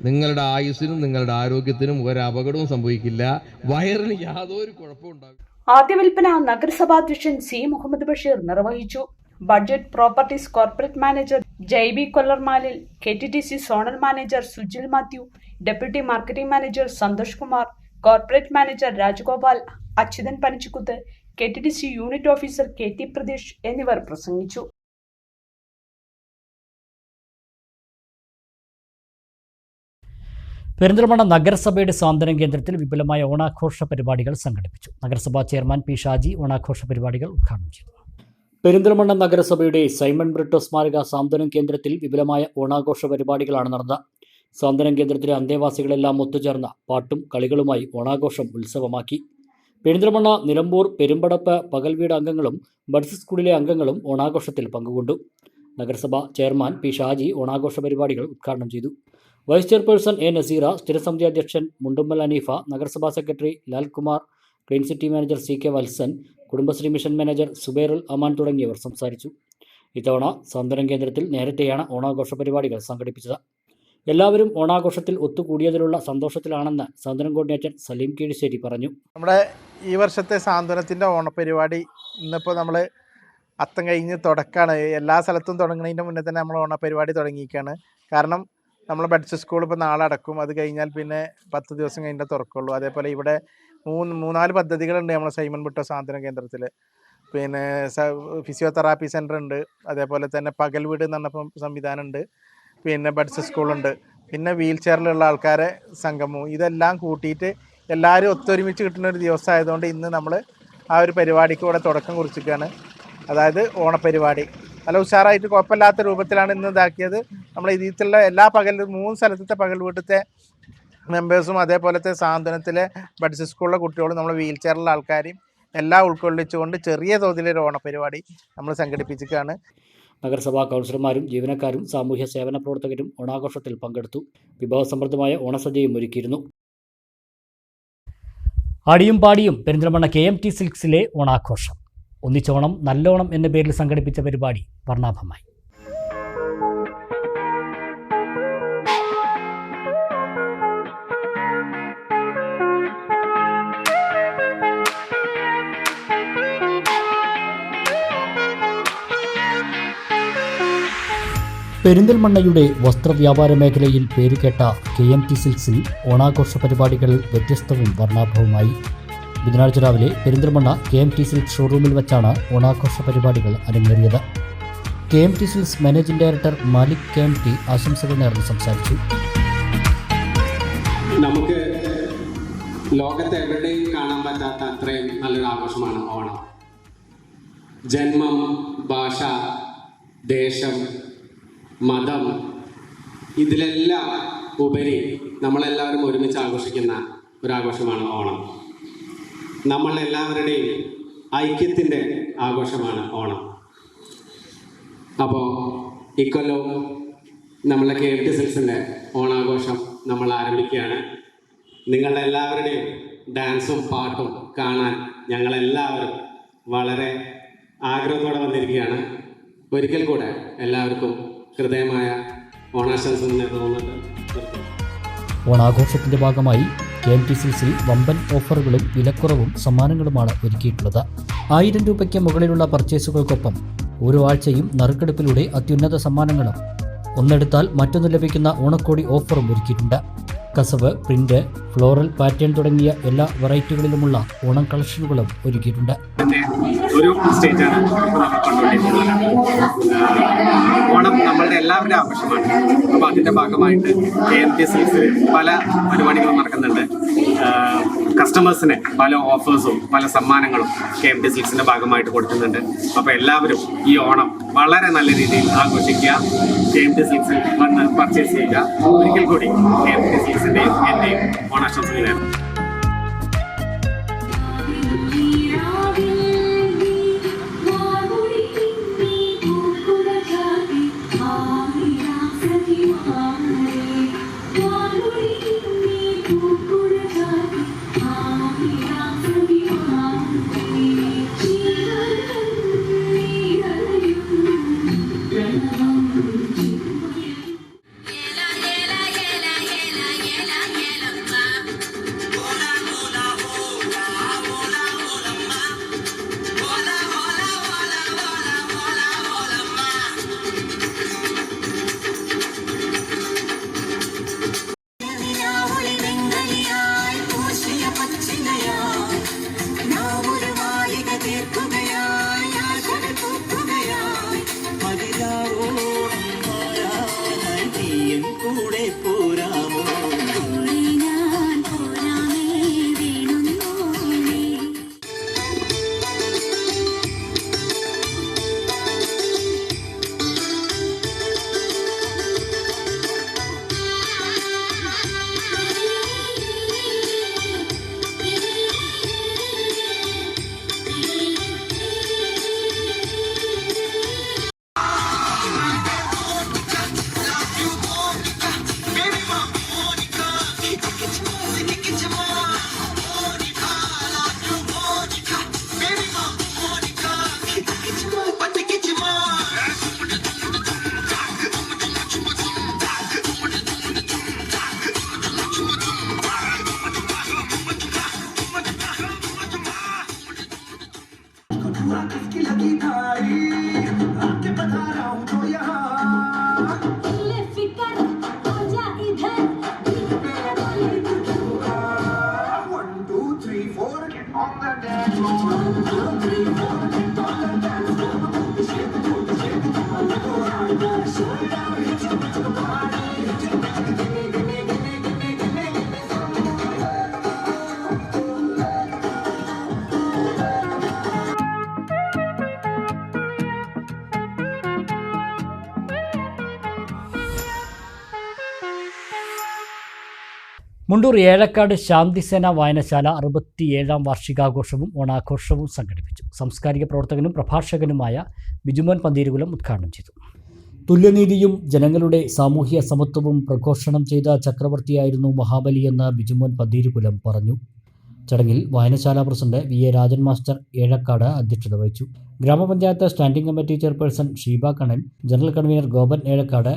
നിങ്ങളുടെ ആയുസ്സിനും നിങ്ങളുടെ ആരോഗ്യത്തിനും ഒരു അപകടവും സംഭവിക്കില്ല, വയറിന് യാതൊരു കുഴപ്പവും ഉണ്ടാകില്ല. ആദ്യ വിൽപ്പന നഗരസഭാധ്യക്ഷൻ C. മുഹമ്മദ് ബഷീർ നിർവഹിച്ചു. Budget properties corporate manager JB Kollarmalil, KTDC zonal manager Sujil Mathew, deputy marketing manager Santhosh Kumar, corporate manager Rajagopal, Achuthan Panachikkuth, KTDC unit officer KT Pradesh എന്നിവർ പ്രസംഗിച്ചു. പെരിന്തൽമണ്ണ നഗരസഭയുടെ സാന്ത്വനം കേന്ദ്രത്തിൽ വിപുലമായ ഓണാഘോഷ പരിപാടികൾ സംഘടിപ്പിച്ചു. നഗരസഭാ ചെയർമാൻ P. ഷാജി ഓണാഘോഷ പരിപാടികൾ ഉദ്ഘാടനം ചെയ്തു. പെരിന്തൽമണ്ണ നഗരസഭയുടെ സൈമൺ ബ്രിട്ടോ സ്മാരക സാന്ത്വനം കേന്ദ്രത്തിൽ വിപുലമായ ഓണാഘോഷ പരിപാടികളാണ് നടന്നത്. സാന്ത്വനം കേന്ദ്രത്തിലെ അന്തേവാസികളെല്ലാം ഒത്തുചേർന്ന പാട്ടും കളികളുമായി ഓണാഘോഷം ഉത്സവമാക്കി. പെരിന്തൽമണ്ണ, നിലമ്പൂർ, പെരുമ്പടപ്പ്, പകൽവീട് അംഗങ്ങളും ബഡ്സ് സ്കൂളിലെ അംഗങ്ങളും ഓണാഘോഷത്തിൽ പങ്കുകൊണ്ടു. നഗരസഭ ചെയർമാൻ P. ഷാജി ഓണാഘോഷ പരിപാടികൾ ഉദ്ഘാടനം ചെയ്തു. Vice chairperson A. നസീറ, സ്ഥിരസമിതി അധ്യക്ഷൻ മുണ്ടുമ്മൽ അനീഫ, നഗരസഭാ സെക്രട്ടറി Lalkumar, clean city manager CK Valsan, Kudumbashree mission manager Zubairul Aman തുടങ്ങിയവർ സംസാരിച്ചു. ഇത്തവണ സാന്ത്വനം കേന്ദ്രത്തിൽ നേരത്തെയാണ് ഓണാഘോഷ പരിപാടികൾ സംഘടിപ്പിച്ചത്. എല്ലാവരും ഓണാഘോഷത്തിൽ ഒത്തുകൂടിയതിലുള്ള സന്തോഷത്തിലാണെന്ന് സാന്ത്വനം കോർഡിനേറ്റർ സലീം കീഴിശ്ശേരി പറഞ്ഞു. നമ്മുടെ ഈ വർഷത്തെ സാന്ത്വനത്തിൻ്റെ ഓണപരിപാടി ഇന്നിപ്പോൾ നമ്മൾ അത്തം കഴിഞ്ഞ് തുടക്കമാണ്. എല്ലാ സ്ഥലത്തും തുടങ്ങുന്നതിൻ്റെ മുന്നേ തന്നെ നമ്മൾ ഓണപരിപാടി തുടങ്ങിയിരിക്കുകയാണ്. കാരണം നമ്മൾ ബഡ്സ് സ്കൂൾ ഇപ്പോൾ നാളെ അടക്കും. അത് കഴിഞ്ഞാൽ പിന്നെ 10 ദിവസം കഴിഞ്ഞിട്ട് തുറക്കുള്ളൂ. അതേപോലെ ഇവിടെ 3-4 പദ്ധതികളുണ്ട് നമ്മൾ സൈമൺ ബ്രിട്ടോ സാന്ത്വന കേന്ദ്രത്തിൽ. പിന്നെ ഫിസിയോതെറാപ്പി സെൻ്റർ ഉണ്ട്, അതേപോലെ തന്നെ പകൽ വീട് എന്ന് പറഞ്ഞ സംവിധാനമുണ്ട്, പിന്നെ ബഡ്സ് സ്കൂളുണ്ട്, പിന്നെ വീൽ ചെയറിലുള്ള ആൾക്കാരെ സംഗമവും. ഇതെല്ലാം കൂട്ടിയിട്ട് എല്ലാവരും ഒത്തൊരുമിച്ച് കിട്ടുന്ന ഒരു ദിവസമായതുകൊണ്ട് ഇന്ന് നമ്മൾ ആ ഒരു പരിപാടിക്ക് ഇവിടെ തുടക്കം കുറിച്ചിരിക്കുകയാണ്. അതായത് ഓണപ്പരിപാടി നല്ല ഉഷാറായിട്ട് കുഴപ്പമില്ലാത്ത രൂപത്തിലാണ് ഇന്ന് ഇതാക്കിയത്. നമ്മൾ ഇതിലുള്ള എല്ലാ 3 സ്ഥലത്തെ പകൽ വീട്ടത്തെ മെമ്പേഴ്സും അതേപോലത്തെ സാന്ത്വനത്തിലെ ബഡ്സ് സ്കൂളിലെ കുട്ടികളും നമ്മൾ വീൽ ചെയറിലുള്ള ആൾക്കാരെയും എല്ലാം ഉൾക്കൊള്ളിച്ചുകൊണ്ട് ചെറിയ തോതിലൊരു ഓണപ്പരിപാടി നമ്മൾ സംഘടിപ്പിച്ചിരിക്കുകയാണ്. നഗരസഭാ കൗൺസിലർമാരും ജീവനക്കാരും സാമൂഹ്യ സേവന പ്രവർത്തകരും ഓണാഘോഷത്തിൽ പങ്കെടുത്തു. വിഭവസമൃദ്ധമായ ഓണസദ്യയും ഒരുക്കിയിരുന്നു. ആടിയും പാടിയും പെരിന്തൽമണ്ണ KMT സിൽക്സിലെ ഓണാഘോഷം. ഒന്നിച്ചോണം നല്ലോണം എന്ന പേരിൽ സംഘടിപ്പിച്ച പരിപാടി വർണ്ണാഭമായി. പെരിന്തൽമണ്ണയുടെ വസ്ത്രവ്യാപാര മേഖലയിൽ പേരുകേട്ട KMT സിൽക്സിൽ ഓണാഘോഷ പരിപാടികൾ വ്യത്യസ്തവും വർണ്ണാഭവുമായി. ബുധനാഴ്ച രാവിലെ പെരിന്തൽമണ്ണ KMT സിൽക്സ് ഷോറൂമിൽ വെച്ചാണ് ഓണാഘോഷ പരിപാടികൾ അരങ്ങേറിയത്. KMT silks managing director Malik KMT ആശംസകൾ നേർന്ന് സംസാരിച്ചു. നമുക്ക് ലോകത്ത് എവിടെയും കാണാൻ പറ്റാത്ത അത്രയും നല്ലൊരു ആഘോഷമാണ് ഓണം. ജന്മം, ഭാഷ, ദേശം, മതം ഇതിലെല്ലാം ഉപരി നമ്മളെല്ലാവരും ഒരുമിച്ച് ആഘോഷിക്കുന്ന ഒരാഘോഷമാണ് ഓണം. നമ്മളെല്ലാവരുടെയും ഐക്യത്തിൻ്റെ ആഘോഷമാണ് ഓണം. അപ്പോൾ ഇക്കൊല്ലവും നമ്മളെ KMT സിൽക്സിൻ്റെ ഓണാഘോഷം നമ്മൾ ആരംഭിക്കുകയാണ്. നിങ്ങളുടെ എല്ലാവരുടെയും ഡാൻസും പാട്ടും കാണാൻ ഞങ്ങളെല്ലാവരും വളരെ ആഗ്രഹത്തോടെ വന്നിരിക്കുകയാണ്. ഒരിക്കൽ കൂടെ എല്ലാവർക്കും ഹൃദയമായ ഓണാശംസകൾ നേർന്നുകൊണ്ട് ഓണാഘോഷത്തിന്റെ ഭാഗമായി KMTCയിൽ വമ്പൻ ഓഫറുകളും വിലക്കുറവും സമ്മാനങ്ങളുമാണ് ഒരുക്കിയിട്ടുള്ളത്. 1000 രൂപയ്ക്ക് മുകളിലുള്ള പർച്ചേസുകൾക്കൊപ്പം ഓരോ ആഴ്ചയും നറുക്കെടുപ്പിലൂടെ അത്യുന്നത സമ്മാനങ്ങളും ഒന്നെടുത്താൽ മറ്റൊന്ന് ലഭിക്കുന്ന ഓണക്കോടി ഓഫറും ഒരുക്കിയിട്ടുണ്ട്. കസവ്, പ്രിന്റ്, ഫ്ലോറൽ പാറ്റേൺ തുടങ്ങിയ എല്ലാ വെറൈറ്റികളിലുമുള്ള ഓണം കളക്ഷനുകളും ഒരുക്കിയിട്ടുണ്ട്. ഒരു സ്റ്റേജാണ് ഓണം നമ്മളുടെ എല്ലാവരുടെയും ആഘോഷമാണ്. അപ്പോൾ അതിൻ്റെ ഭാഗമായിട്ട് KMTCയിൽ പല പരിപാടികളും നടക്കുന്നുണ്ട്. കസ്റ്റമേഴ്സിന് പല ഓഫേഴ്സും പല സമ്മാനങ്ങളും KMTCയുടെ ഭാഗമായിട്ട് കൊടുക്കുന്നുണ്ട്. അപ്പോൾ എല്ലാവരും ഈ ഓണം വളരെ നല്ല രീതിയിൽ ആഘോഷിക്കുക. KMTCയിൽ വന്ന് പർച്ചേസ് ചെയ്യുക. ഒരിക്കൽ കൂടി KMTCയുടെയും എൻ്റെയും ഓണാശംസകൾ നേരുന്നു. മുണ്ടൂർ ഏഴക്കാട് ശാന്തിസേന വായനശാല 67ാം വാർഷികാഘോഷവും ഓണാഘോഷവും സംഘടിപ്പിച്ചു. സാംസ്കാരിക പ്രവർത്തകനും പ്രഭാഷകനുമായ ബിജുമോൻ പന്തീരുകുലം ഉദ്ഘാടനം ചെയ്തു. തുല്യനീതിയും ജനങ്ങളുടെ സാമൂഹ്യ സമത്വവും പ്രഘോഷണം ചെയ്ത ചക്രവർത്തിയായിരുന്നു മഹാബലിയെന്ന് ബിജുമോൻ പന്തീരുകുലം പറഞ്ഞു. ചടങ്ങിൽ വായനശാല president VA Rajan master Ezhakkad അധ്യക്ഷത വഹിച്ചു. ഗ്രാമപഞ്ചായത്ത് standing committee chairperson Sheeba Kannan, general convener Gopan Ezhakkad,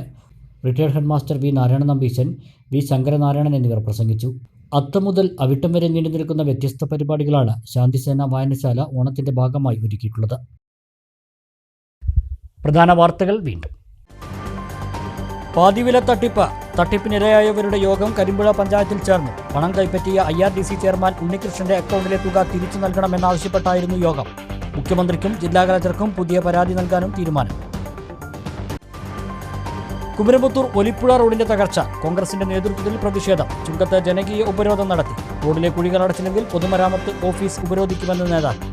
retired headmaster V Narayana Nambeesan, V Sankaranarayanan എന്നിവർ പ്രസംഗിച്ചു. അത്തം മുതൽ അവിട്ടം വരെ നീണ്ടു നിൽക്കുന്ന വ്യത്യസ്ത പരിപാടികളാണ് ശാന്തിസേന വായനശാല ഓണത്തിന്റെ ഭാഗമായി ഒരുക്കിയിട്ടുള്ളത്. പ്രധാന വാർത്തകൾ വീണ്ടും. പാതിവില തട്ടിപ്പിനിരയായവരുടെ യോഗം കരിമ്പുഴ പഞ്ചായത്തിൽ ചേർന്നു. പണം കൈപ്പറ്റിയ IRDC ചെയർമാൻ ഉണ്ണികൃഷ്ണന്റെ അക്കൗണ്ടിലെ തുക തിരിച്ചു നൽകണമെന്നാവശ്യപ്പെട്ടായിരുന്നു യോഗം. മുഖ്യമന്ത്രിക്കും ജില്ലാ കളക്ടർക്കും പുതിയ പരാതി നൽകാനും തീരുമാനം. കുമരമ്പത്തൂർ ഒലിപ്പുഴ റോഡിന്റെ തകർച്ച, കോൺഗ്രസിന്റെ നേതൃത്വത്തിൽ പ്രതിഷേധം. ചുങ്കത്ത് ജനകീയ ഉപരോധം നടത്തി. റോഡിലെ കുഴികൾ അടച്ചില്ലെങ്കിൽ പൊതുമരാമത്ത് ഓഫീസ് ഉപരോധിക്കുമെന്ന് നേതാക്കൾ.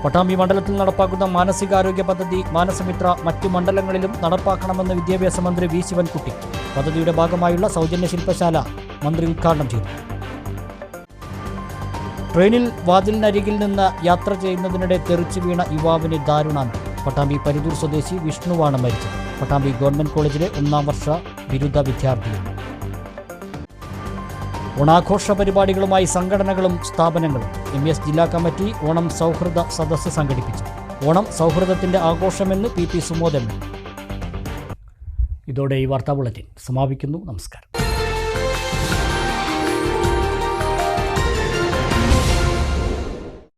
പട്ടാമ്പി മണ്ഡലത്തിൽ നടപ്പാക്കുന്ന മാനസികാരോഗ്യ പദ്ധതി മാനസമിത്ര മറ്റു മണ്ഡലങ്ങളിലും നടപ്പാക്കണമെന്ന് വിദ്യാഭ്യാസ മന്ത്രി V ശിവൻകുട്ടി. പദ്ധതിയുടെ ഭാഗമായുള്ള സൗജന്യ ശില്പശാല മന്ത്രി ഉദ്ഘാടനം ചെയ്തു. ട്രെയിനിൽ വാതിലിനരികിൽ നിന്ന് യാത്ര ചെയ്യുന്നതിനിടെ തെറിച്ചു വീണ യുവാവിന് ദാരുണാന്ത്യം. പട്ടാമ്പി പരിദൂർ സ്വദേശി വിഷ്ണുവാണ് മരിച്ചത്. പട്ടാമ്പി ഗവൺമെന്റ് കോളേജിലെ 1ാം വർഷ ബിരുദ വിദ്യാർത്ഥിയാണ്. ഓണാഘോഷ പരിപാടികളുമായി സംഘടനകളും സ്ഥാപനങ്ങളും. MES ജില്ലാ കമ്മിറ്റി ഓണം സൗഹൃദ സദസ്സ് സംഘടിപ്പിച്ചു. ഓണം സൗഹൃദത്തിന്റെ ആഘോഷമെന്ന് PP സുമോദ്. ഇതോടെ ഈ വാർത്താ ബുള്ളറ്റിൻ സമാപിക്കുന്നു. നമസ്കാരം.